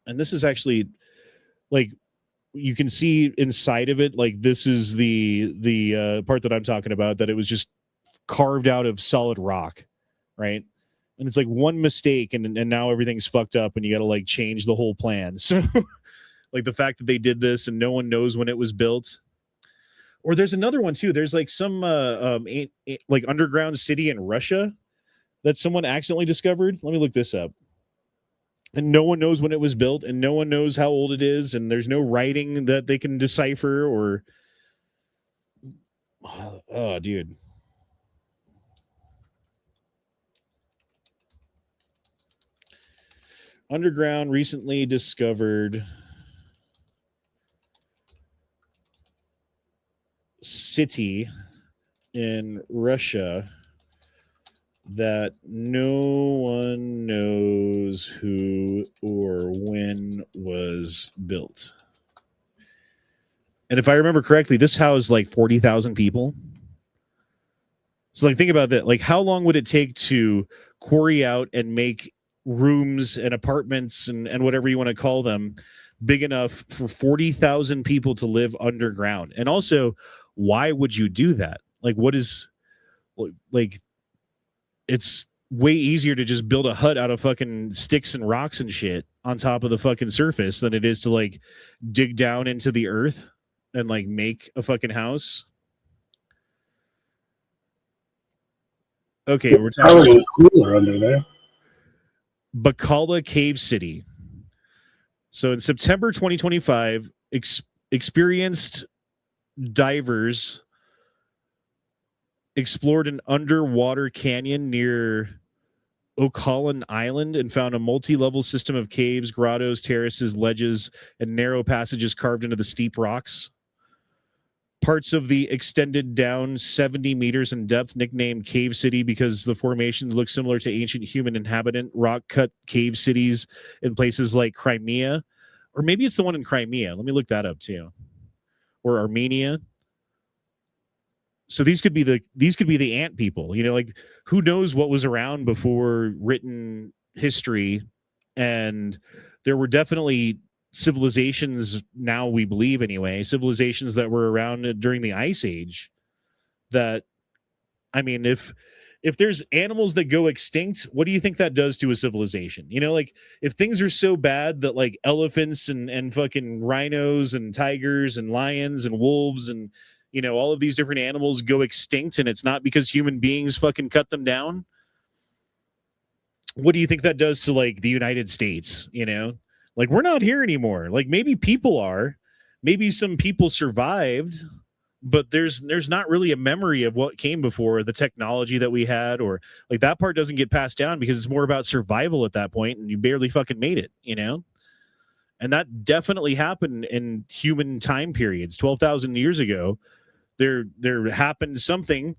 And this is actually, you can see inside of it, this is the part that I'm talking about, that it was just carved out of solid rock, right? And it's one mistake, and now everything's fucked up, and you got to change the whole plan. So the fact that they did this and no one knows when it was built. Or there's another one too. There's some underground city in Russia that someone accidentally discovered. Let me look this up. And no one knows when it was built, and no one knows how old it is, and there's no writing that they can decipher. Or oh, dude. Underground recently discovered city in Russia that no one knows who or when was built. And if I remember correctly, this housed 40,000 people. So think about that. How long would it take to quarry out and make rooms and apartments and whatever you want to call them big enough for 40,000 people to live underground? And also, why would you do that? It's way easier to just build a hut out of fucking sticks and rocks and shit on top of the fucking surface than it is to like dig down into the earth and like make a fucking house. Okay, we're talking Probably cooler under there. Bacala Cave City. So in September 2025, experienced divers explored an underwater canyon near Ocalan Island and found a multi-level system of caves, grottos, terraces, ledges, and narrow passages carved into the steep rocks. Parts of the extended down 70 meters in depth, nicknamed Cave City because the formations look similar to ancient human inhabitant rock-cut cave cities in places like Crimea. Or maybe it's the one in Crimea. Let me look that up too. Or Armenia. So these could be the ant people, you know, like who knows what was around before written history. And there were definitely civilizations, now we believe anyway, civilizations that were around during the Ice Age that, I mean, if there's animals that go extinct, what do you think that does to a civilization? You know, like if things are so bad that like elephants and fucking rhinos and tigers and lions and wolves and, you know, all of these different animals go extinct and it's not because human beings fucking cut them down. What do you think that does to like the United States? You know, like we're not here anymore. Like maybe people are, maybe some people survived, but there's not really a memory of what came before, the technology that we had, or like that part doesn't get passed down because it's more about survival at that point and you barely fucking made it, you know? And that definitely happened in human time periods. 12,000 years ago, there happened something,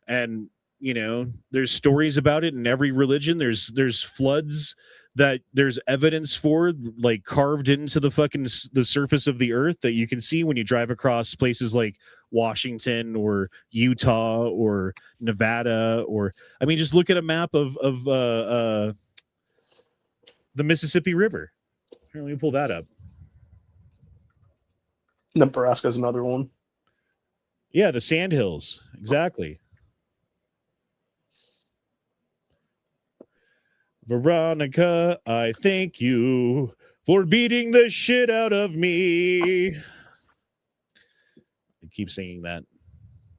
and you know, there's stories about it in every religion. There's floods that there's evidence for, like carved into the fucking the surface of the earth that you can see when you drive across places like Washington or Utah or Nevada, or I mean, just look at a map of the Mississippi River. Here, let me pull that up. Nebraska's another one. Yeah, the Sandhills, exactly. Veronica, I thank you for beating the shit out of me. I keep singing that.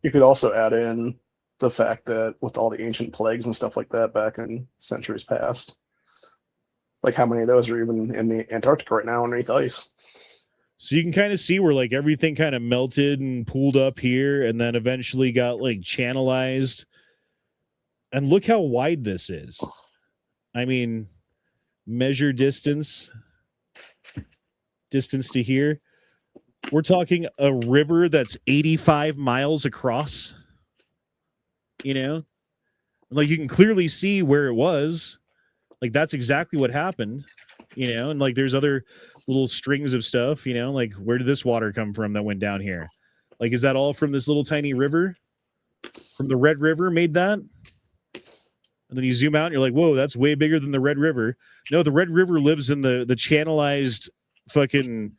You could also add in the fact that with all the ancient plagues and stuff like that back in centuries past, like how many of those are even in the Antarctic right now underneath ice? So you can kind of see where like everything kind of melted and pooled up here and then eventually got like channelized. And look how wide this is. I mean, measure distance to here. We're talking a river that's 85 miles across, you know? Like you can clearly see where it was. Like that's exactly what happened, you know? And like there's other little strings of stuff, you know? Like where did this water come from that went down here? Like is that all from this little tiny river? From the Red River made that? And then you zoom out and you're like, whoa, that's way bigger than the Red River. No, the Red River lives in the channelized fucking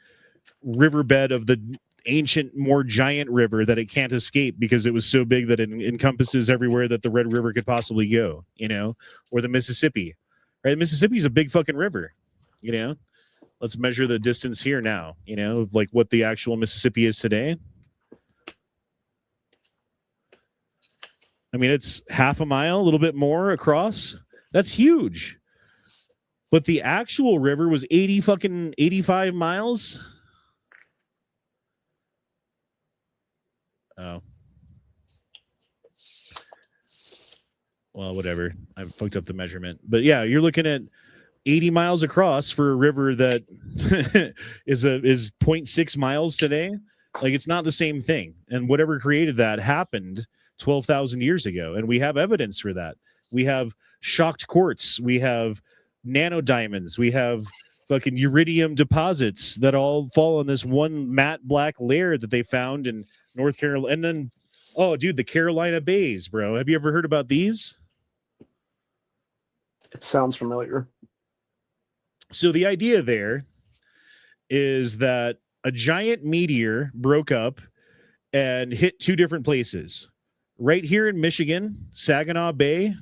riverbed of the ancient, more giant river that it can't escape because it was so big that it encompasses everywhere that the Red River could possibly go, you know, or the Mississippi. Right? The Mississippi is a big fucking river, you know. Let's measure the distance here now, you know, like what the actual Mississippi is today. I mean, it's half a mile, a little bit more across. That's huge. But the actual river was 85 miles. Oh. Well, whatever. I fucked up the measurement. But yeah, you're looking at 80 miles across for a river that is 0.6 miles today. Like it's not the same thing. And whatever created that happened 12,000 years ago. And we have evidence for that. We have shocked quartz. We have nanodiamonds. We have fucking uridium deposits that all fall on this one matte black layer that they found in North Carolina. And then, oh, dude, the Carolina Bays, bro. Have you ever heard about these? It sounds familiar. So the idea there is that a giant meteor broke up and hit two different places. Right here in Michigan, Saginaw Bay,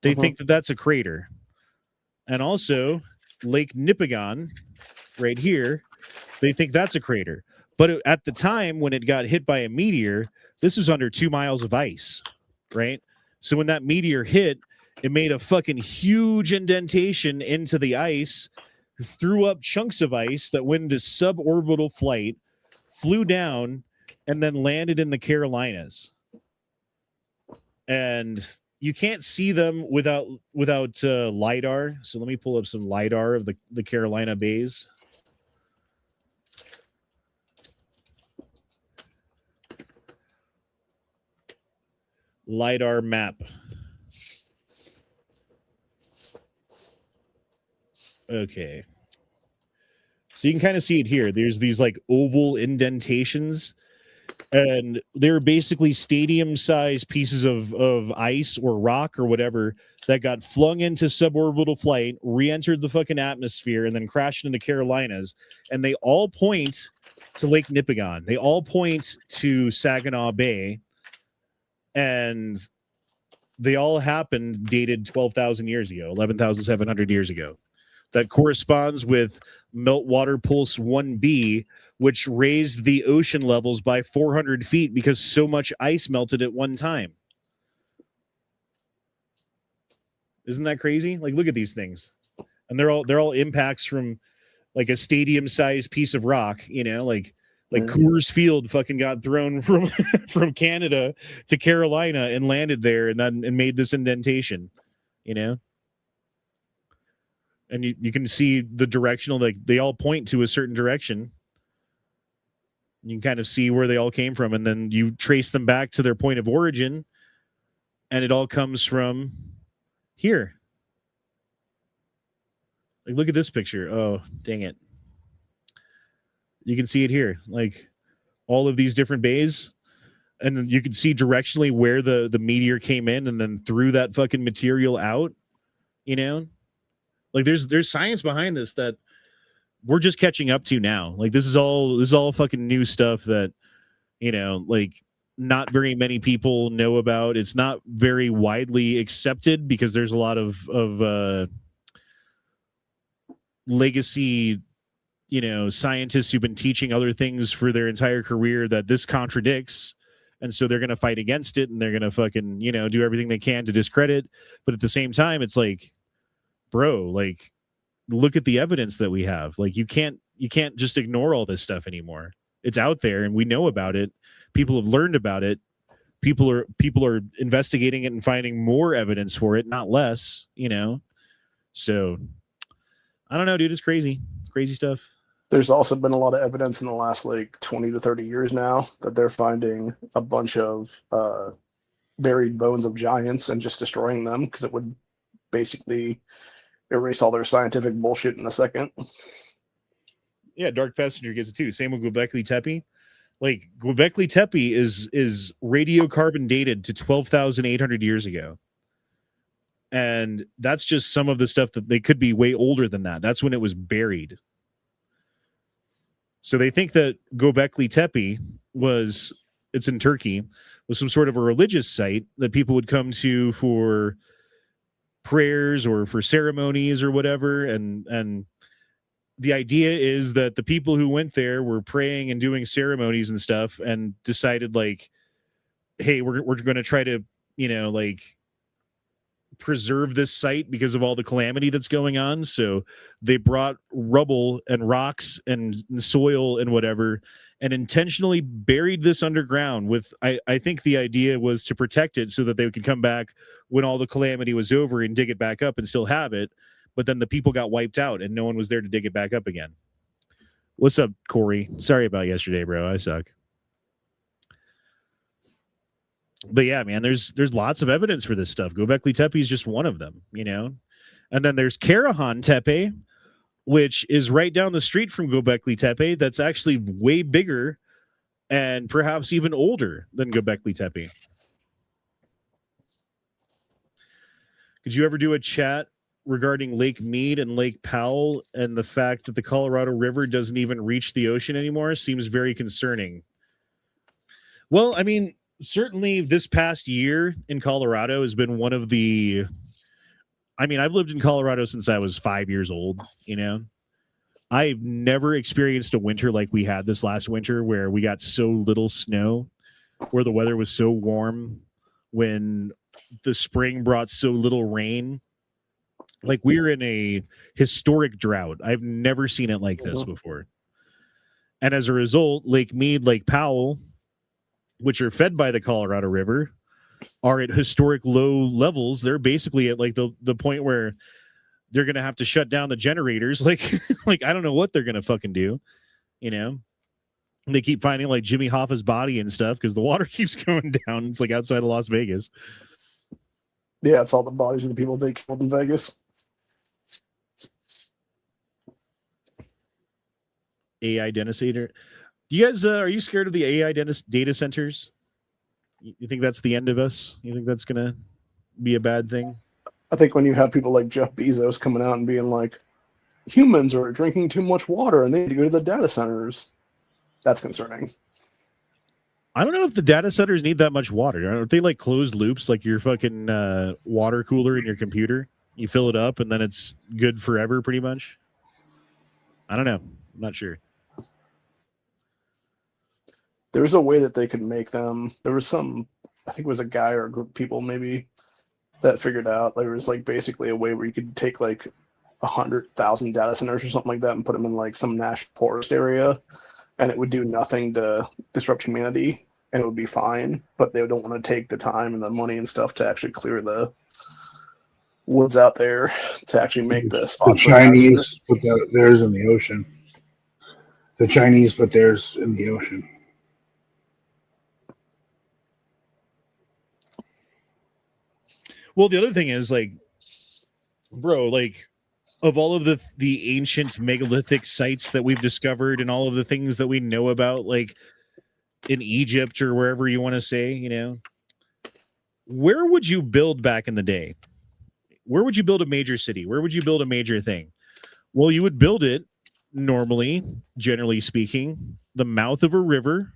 they think that that's a crater. And also Lake Nipigon right here, they think that's a crater. But at the time when it got hit by a meteor, this was under 2 miles of ice, right? So when that meteor hit, it made a fucking huge indentation into the ice, threw up chunks of ice that went into suborbital flight, flew down, and then landed in the Carolinas. And you can't see them without LiDAR. So let me pull up some LiDAR of the Carolina bays. LiDAR map. Okay. So you can kind of see it here. There's these like oval indentations, and they're basically stadium-sized pieces of ice or rock or whatever that got flung into suborbital flight, re-entered the fucking atmosphere, and then crashed into Carolinas. And they all point to Lake Nipigon. They all point to Saginaw Bay. And they all happened dated 12,000 years ago, 11,700 years ago. That corresponds with Meltwater Pulse 1b, which raised the ocean levels by 400 feet because so much ice melted at one time. Isn't that crazy? Like, look at these things. And they're all impacts from like a stadium-sized piece of rock, you know, like Coors Field fucking got thrown from from Canada to Carolina and landed there and made this indentation, you know? And you can see the directional, like they all point to a certain direction. You can kind of see where they all came from, and then you trace them back to their point of origin, and it all comes from here. Like, look at this picture. Oh, dang it. You can see it here, like all of these different bays, and you can see directionally where the meteor came in and then threw that fucking material out, you know? Like there's science behind this that we're just catching up to now. Like this is all fucking new stuff that, you know, like not very many people know about. It's not very widely accepted because there's a lot of legacy, you know, scientists who've been teaching other things for their entire career that this contradicts. And so they're going to fight against it, and they're going to fucking, you know, do everything they can to discredit. But at the same time, it's like, bro, like, look at the evidence that we have. Like, you can't just ignore all this stuff anymore. It's out there and we know about it. People have learned about it. People are investigating it and finding more evidence for it, not less, you know? So I don't know, dude. It's crazy. It's crazy stuff. There's also been a lot of evidence in the last like 20 to 30 years now that they're finding a bunch of buried bones of giants and just destroying them because it would basically erase all their scientific bullshit in a second. Yeah, Dark Passenger gets it too. Same with Göbekli Tepe. Like, Göbekli Tepe is radiocarbon dated to 12,800 years ago. And that's just some of the stuff that they could be way older than that. That's when it was buried. So they think that Göbekli Tepe it's in Turkey, was some sort of a religious site that people would come to for prayers or for ceremonies or whatever. And the idea is that the people who went there were praying and doing ceremonies and stuff and decided like, hey, we're going to try to, you know, like preserve this site because of all the calamity that's going on. So they brought rubble and rocks and soil and whatever and intentionally buried this underground with, I think the idea was to protect it so that they could come back when all the calamity was over and dig it back up and still have it. But then the people got wiped out and no one was there to dig it back up again. What's up, Corey? Sorry about yesterday, bro. I suck. But yeah, man, there's lots of evidence for this stuff. Göbekli Tepe is just one of them, you know? And then there's Karahan Tepe, which is right down the street from Göbekli Tepe. That's actually way bigger and perhaps even older than Göbekli Tepe. Could you ever do a chat regarding Lake Mead and Lake Powell and the fact that the Colorado River doesn't even reach the ocean anymore? Seems very concerning. Well, I mean, certainly this past year in Colorado has been one of the I mean, I've lived in Colorado since I was 5 years old, you know. I've never experienced a winter like we had this last winter where we got so little snow, where the weather was so warm, when the spring brought so little rain. Like we're in a historic drought. I've never seen it like this before. And as a result, Lake Mead, Lake Powell, which are fed by the Colorado River, are at historic low levels. They're basically at like the point where they're gonna have to shut down the generators. Like, like I don't know what they're gonna fucking do. You know, they keep finding like Jimmy Hoffa's body and stuff because the water keeps going down. It's like outside of Las Vegas. Yeah, it's all the bodies of the people they killed in Vegas. AI data center. Do you guys are you scared of the AI data centers? You think that's the end of us? You think that's gonna be a bad thing? I think when you have people like Jeff Bezos coming out and being like, humans are drinking too much water and they need to go to the data centers, that's concerning. I don't know if the data centers need that much water. Aren't they like closed loops, like your fucking water cooler in your computer? You fill it up and then it's good forever, pretty much. I don't know. I'm not sure. There's a way that they could make them. There was some, I think it was a guy or a group of people maybe that figured out there was like basically a way where you could take like 100,000 data centers or something like that and put them in like some national forest area, and it would do nothing to disrupt humanity, and it would be fine. But they don't want to take the time and the money and stuff to actually clear the woods out there to actually make the The Chinese put theirs in the ocean. The Chinese put theirs in the ocean. Well, the other thing is like, bro, like of all of the ancient megalithic sites that we've discovered and all of the things that we know about, like in Egypt or wherever you want to say, you know, where would you build back in the day? Where would you build a major city? Where would you build a major thing? Well, you would build it normally, generally speaking, the mouth of a river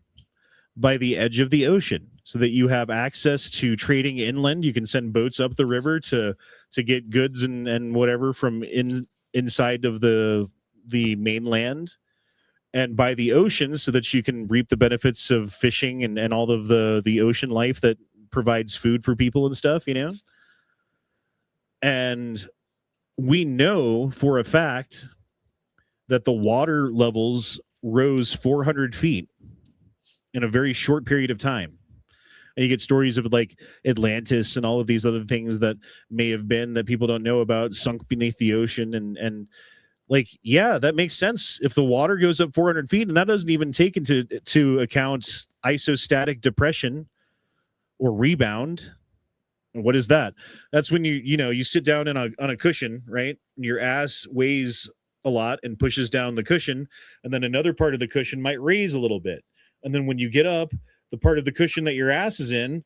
by the edge of the ocean, so that you have access to trading inland. You can send boats up the river to get goods and whatever from inside of the mainland, and by the ocean, so that you can reap the benefits of fishing and all of the ocean life that provides food for people and stuff, you know. And we know for a fact that the water levels rose 400 feet in a very short period of time. And you get stories of like Atlantis and all of these other things that may have been that people don't know about, sunk beneath the ocean. And like, yeah, that makes sense. If the water goes up 400 feet, and that doesn't even take into account isostatic depression or rebound. What is that? That's when you sit down on a cushion, right? And your ass weighs a lot and pushes down the cushion, and then another part of the cushion might raise a little bit. And then when you get up, the part of the cushion that your ass is in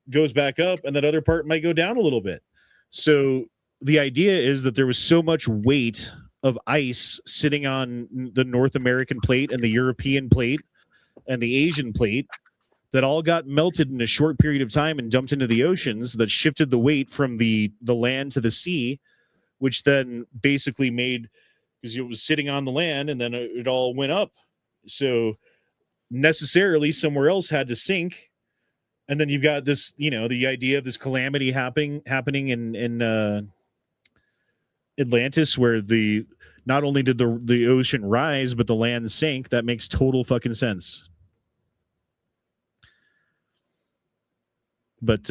goes back up, and that other part might go down a little bit. So the idea is that there was so much weight of ice sitting on the North American plate and the European plate and the Asian plate that all got melted in a short period of time and dumped into the oceans, that shifted the weight from the land to the sea, which then basically made, because it was sitting on the land and then it all went up. So necessarily somewhere else had to sink, and then you've got this, the idea of this calamity happening in Atlantis, where not only did the ocean rise, but the land sank. That makes total fucking sense. But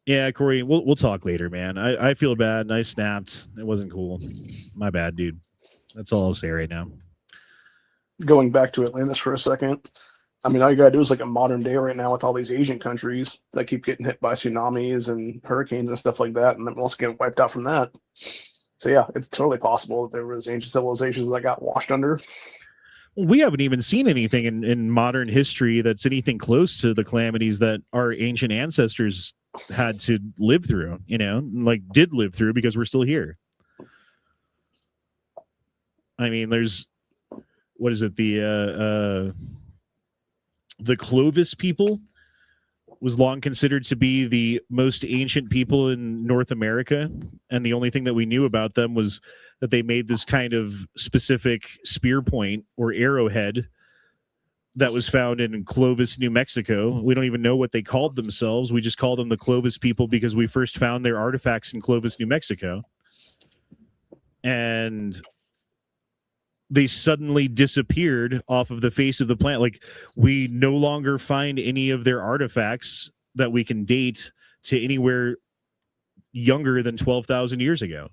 yeah, Corey, we'll talk later, man. I feel bad and I snapped. It wasn't cool. My bad, dude. That's all I'll say right now. Going back to Atlantis for a second, I mean, all you gotta do is like a modern day right now with all these Asian countries that keep getting hit by tsunamis and hurricanes and stuff like that, and then also getting wiped out from that. So yeah, it's totally possible that there was ancient civilizations that got washed under. We haven't even seen anything in modern history that's anything close to the calamities that our ancient ancestors had to live through, did live through, because we're still here. I mean, there's, what is it? the Clovis people was long considered to be the most ancient people in North America. And the only thing that we knew about them was that they made this kind of specific spear point or arrowhead that was found in Clovis, New Mexico. We don't even know what they called themselves. We just called them the Clovis people because we first found their artifacts in Clovis, New Mexico. And they suddenly disappeared off of the face of the planet. Like, we no longer find any of their artifacts that we can date to anywhere younger than 12,000 years ago.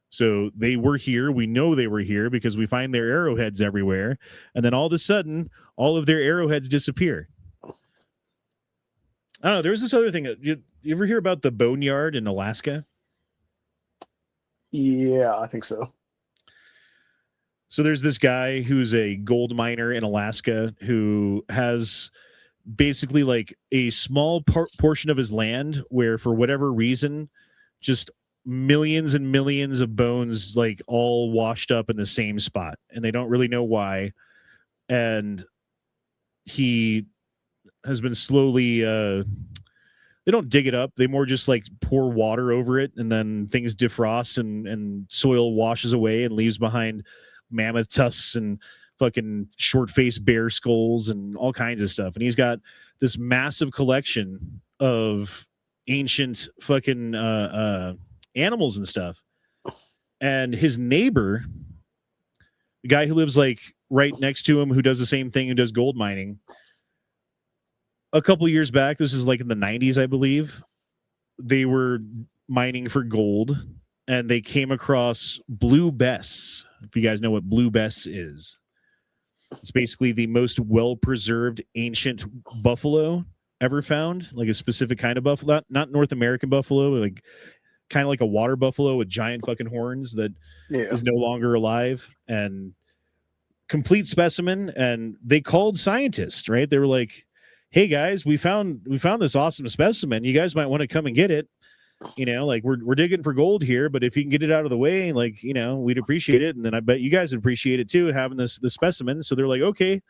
So they were here. We know they were here because we find their arrowheads everywhere. And then all of a sudden, all of their arrowheads disappear. I don't know. There was this other thing. You ever hear about the Boneyard in Alaska? Yeah, I think so. So there's this guy who's a gold miner in Alaska who has basically like a small portion of his land where, for whatever reason, just millions and millions of bones like all washed up in the same spot, and they don't really know why. And he has been slowly they don't dig it up, they more just like pour water over it, and then things defrost and soil washes away and leaves behind mammoth tusks and fucking short-faced bear skulls and all kinds of stuff. And he's got this massive collection of ancient fucking animals and stuff. And his neighbor, the guy who lives like right next to him, who does the same thing, who does gold mining, a couple years back, this is like in the 90s, I believe, they were mining for gold and they came across blue bess. If you guys know what blue bess is, it's basically the most well-preserved ancient buffalo ever found, like a specific kind of buffalo, not North American buffalo, like kind of like a water buffalo with giant fucking horns that is no longer alive, and complete specimen. And they called scientists, right? They were like, hey guys, we found this awesome specimen. You guys might want to come and get it. You know, like we're digging for gold here, but if you can get it out of the way, like, you know, we'd appreciate it. And then I bet you guys would appreciate it too, having the specimen. So they're like, okay.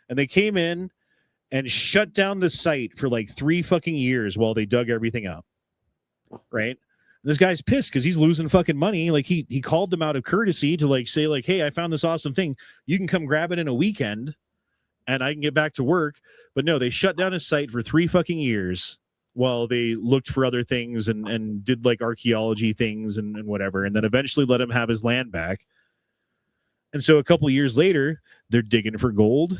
And they came in and shut down the site for like 3 fucking years while they dug everything up. Right. And this guy's pissed because he's losing fucking money. Like he called them out of courtesy to like say like, hey, I found this awesome thing. You can come grab it in a weekend and I can get back to work. But no, they shut down his site for 3 fucking years while they looked for other things and did like archaeology things and whatever, and then eventually let him have his land back. And so a couple years later, they're digging for gold.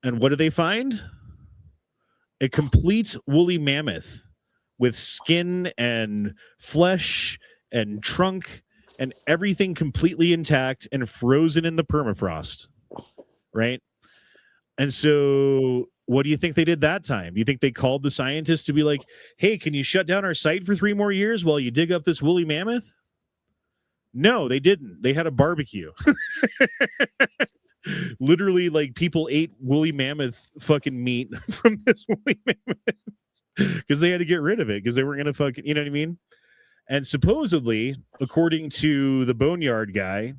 And what do they find? A complete woolly mammoth with skin and flesh and trunk and everything completely intact and frozen in the permafrost. Right? And so what do you think they did that time? Do you think they called the scientists to be like, hey, can you shut down our site for 3 more years while you dig up this woolly mammoth? No, they didn't. They had a barbecue. Literally, like, people ate woolly mammoth fucking meat from this woolly mammoth because they had to get rid of it because they weren't going to fucking, you know what I mean? And supposedly, according to the Boneyard guy,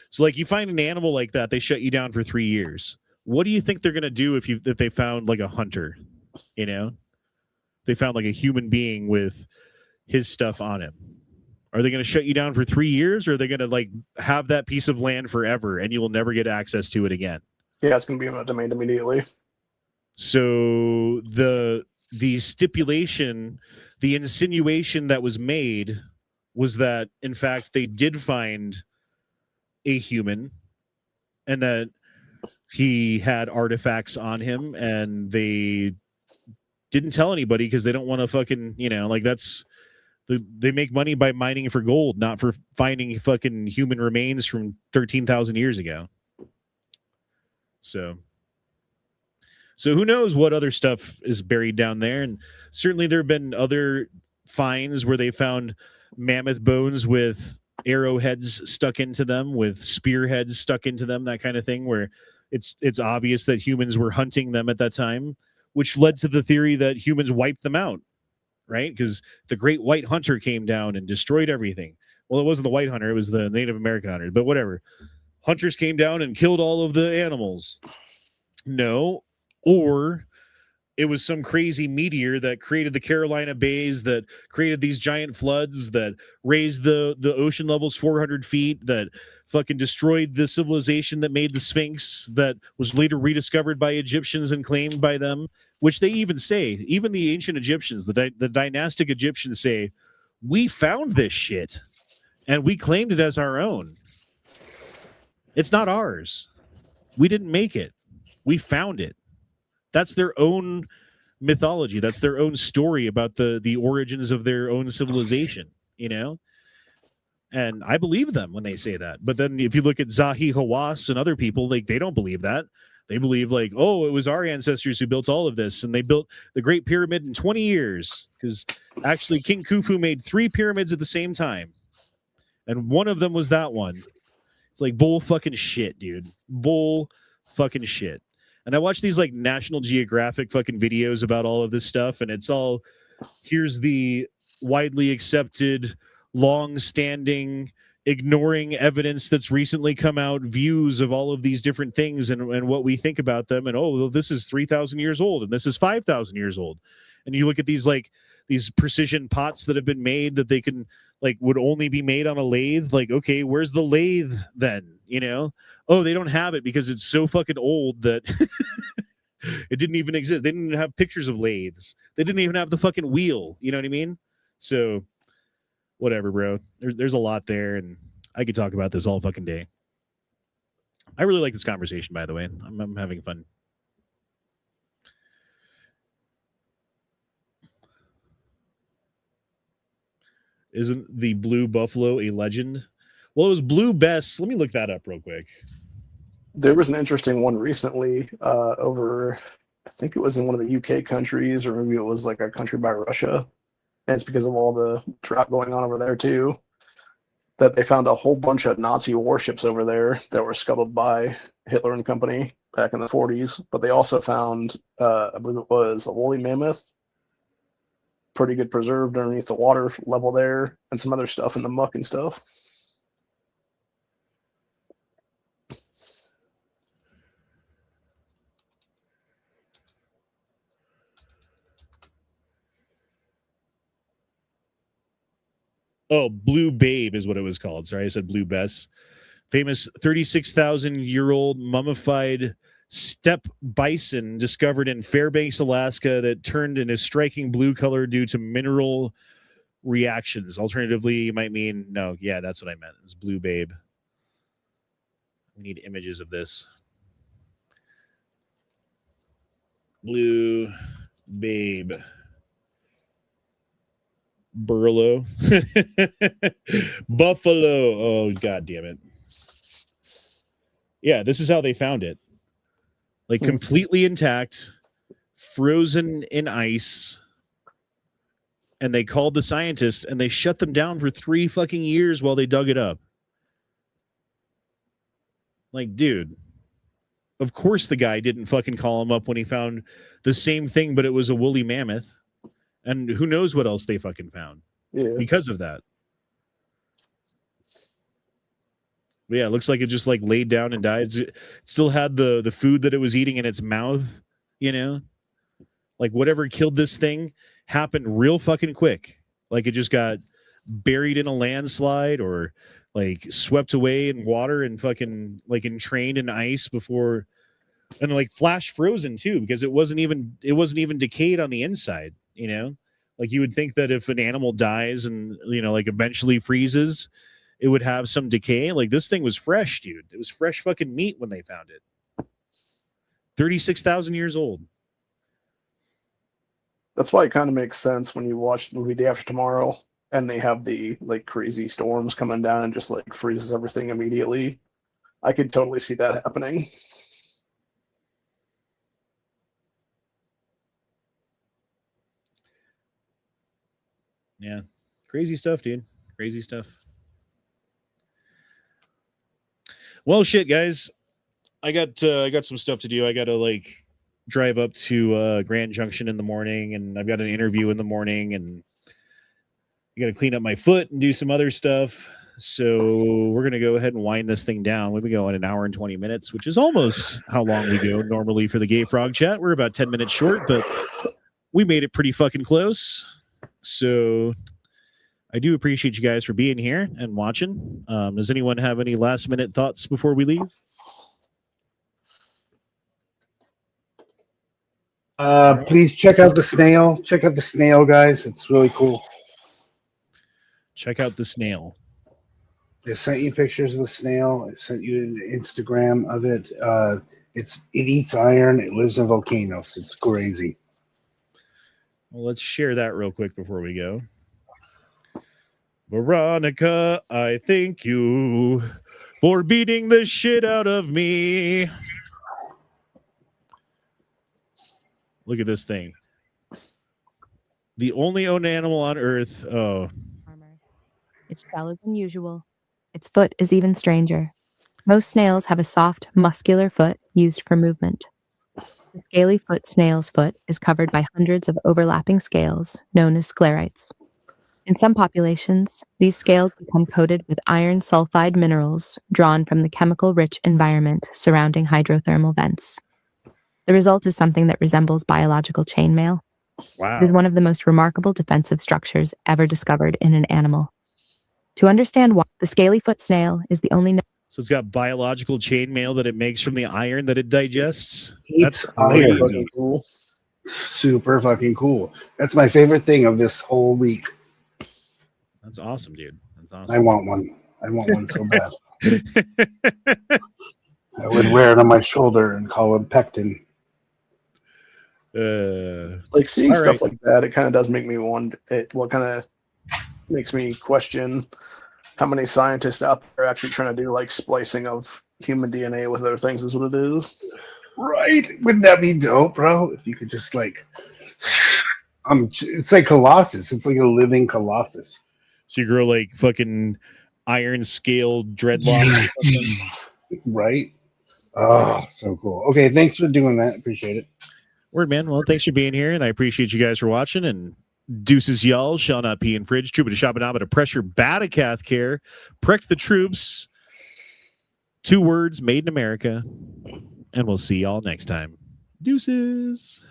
so like you find an animal like that, they shut you down for 3 years. What do you think they're going to do if they found like a hunter, you know? They found like a human being with his stuff on him. Are they going to shut you down for 3 years, or are they going to like have that piece of land forever and you will never get access to it again? Yeah, it's going to be eminent domain immediately. So the stipulation, the insinuation that was made was that, in fact, they did find a human and that he had artifacts on him, and they didn't tell anybody because they don't want to fucking, you know, like they make money by mining for gold, not for finding fucking human remains from 13,000 years ago. So who knows what other stuff is buried down there. And certainly there have been other finds where they found mammoth bones with arrowheads stuck into them, with spearheads stuck into them, that kind of thing, where it's obvious that humans were hunting them at that time, which led to the theory that humans wiped them out, right? Because the great white hunter came down and destroyed everything. Well, it wasn't the white hunter, it was the Native American hunter, but whatever. hunters came down and killed all of the animals. No. Or it was some crazy meteor that created the Carolina Bays, that created these giant floods, that raised the ocean levels 400 feet, that fucking destroyed the civilization that made the Sphinx, that was later rediscovered by Egyptians and claimed by them, which they even say, even the ancient Egyptians, the dynastic Egyptians say, we found this shit and we claimed it as our own. It's not ours. We didn't make it. We found it. That's their own mythology. That's their own story about the origins of their own civilization, you know? And I believe them when they say that. But then if you look at Zahi Hawass and other people, like, they don't believe that. They believe, like, oh, it was our ancestors who built all of this, and they built the Great Pyramid in 20 years. Because actually King Khufu made 3 pyramids at the same time. And one of them was that one. It's like bull fucking shit, dude. Bull fucking shit. And I watch these like National Geographic fucking videos about all of this stuff, and it's all, here's the widely accepted, long-standing, ignoring evidence that's recently come out, views of all of these different things and what we think about them. And, oh, well, this is 3,000 years old, and this is 5,000 years old. And you look at these, like, these precision pots that have been made that they can, like, would only be made on a lathe. Like, okay, where's the lathe then? You know? Oh, they don't have it because it's so fucking old that it didn't even exist. They didn't have pictures of lathes. They didn't even have the fucking wheel. You know what I mean? So, whatever, bro. There's a lot there, and I could talk about this all fucking day. I really like this conversation, by the way. I'm having fun. Isn't the blue buffalo a legend? Well, it was Blue Bess. Let me look that up real quick. There was an interesting one recently over, I think it was in one of the UK countries, or maybe it was like a country by Russia. And it's because of all the drought going on over there too, that they found a whole bunch of Nazi warships over there that were scuttled by Hitler and company back in the 40s. But they also found, I believe it was a woolly mammoth, pretty good preserved underneath the water level there, and some other stuff in the muck and stuff. Oh, Blue Babe is what it was called. Sorry, I said Blue Bess. Famous 36,000-year-old mummified steppe bison discovered in Fairbanks, Alaska, that turned in a striking blue color due to mineral reactions. Alternatively, you might mean, no, yeah, that's what I meant. It's Blue Babe. We need images of this. Blue Babe. Burlo. Buffalo. Oh, god damn it. Yeah, this is how they found it. Like, completely intact, frozen in ice. And they called the scientists and they shut them down for 3 fucking years while they dug it up. Like, dude, of course the guy didn't fucking call him up when he found the same thing, but it was a woolly mammoth. And who knows what else they fucking found because of that. But yeah, it looks like it just like laid down and died. It still had the food that it was eating in its mouth, you know? Like, whatever killed this thing happened real fucking quick. Like, it just got buried in a landslide or like swept away in water and fucking like entrained in ice before, and like flash frozen too, because it wasn't even decayed on the inside. You know, like, you would think that if an animal dies and, you know, like eventually freezes, it would have some decay. Like, this thing was fresh, dude. It was fresh fucking meat when they found it. 36,000 years old. That's why it kind of makes sense when you watch the movie Day After Tomorrow and they have the like crazy storms coming down and just like freezes everything immediately. I could totally see that happening. Yeah. Crazy stuff, dude. Crazy stuff. Well, shit, guys. I got some stuff to do. I got to like drive up to Grand Junction in the morning, and I've got an interview in the morning, and I got to clean up my foot and do some other stuff. So we're gonna go ahead and wind this thing down. We've been going an hour and 20 minutes, which is almost how long we go normally for the Gay Frog Chat. We're about 10 minutes short, but we made it pretty fucking close. So I do appreciate you guys for being here and watching. Does anyone have any last minute thoughts before we leave? Please check out the snail. Check out the snail, guys. It's really cool. Check out the snail. I sent you pictures of the snail. I sent you an Instagram of it. It eats iron. It lives in volcanoes. It's crazy. Well, let's share that real quick before we go. Veronica, I thank you for beating the shit out of me. Look at this thing. The only owned animal on Earth. Oh. Its shell is unusual. Its foot is even stranger. Most snails have a soft, muscular foot used for movement. The scaly foot snail's foot is covered by hundreds of overlapping scales, known as sclerites. In some populations, these scales become coated with iron sulfide minerals drawn from the chemical-rich environment surrounding hydrothermal vents. The result is something that resembles biological chainmail. Wow. It is one of the most remarkable defensive structures ever discovered in an animal. To understand why the scaly foot snail is the only So it's got biological chainmail that it makes from the iron that it digests. Eats That's iron. crazy. Fucking cool. Super fucking cool. That's my favorite thing of this whole week. That's awesome, dude. That's I awesome. want one. I want one so bad. I would wear it on my shoulder and call it pectin. Like seeing All stuff right. like that, it kind of does make me wonder. What kind of makes me question how many scientists out there are actually trying to do like splicing of human DNA with other things. Is what it is. Right? Wouldn't that be dope, bro? If you could just like, it's like Colossus. It's like a living Colossus. So you grow like fucking iron scaled dreadlocks. or something? Right? Oh, so cool. Okay, thanks for doing that. Appreciate it. Word, man. Well, thanks for being here, and I appreciate you guys for watching. And deuces, y'all. Shall not pee in fridge. Trooper to shop and to pressure Batacath care. Prect the troops. 2 words, made in America. And we'll see y'all next time. Deuces.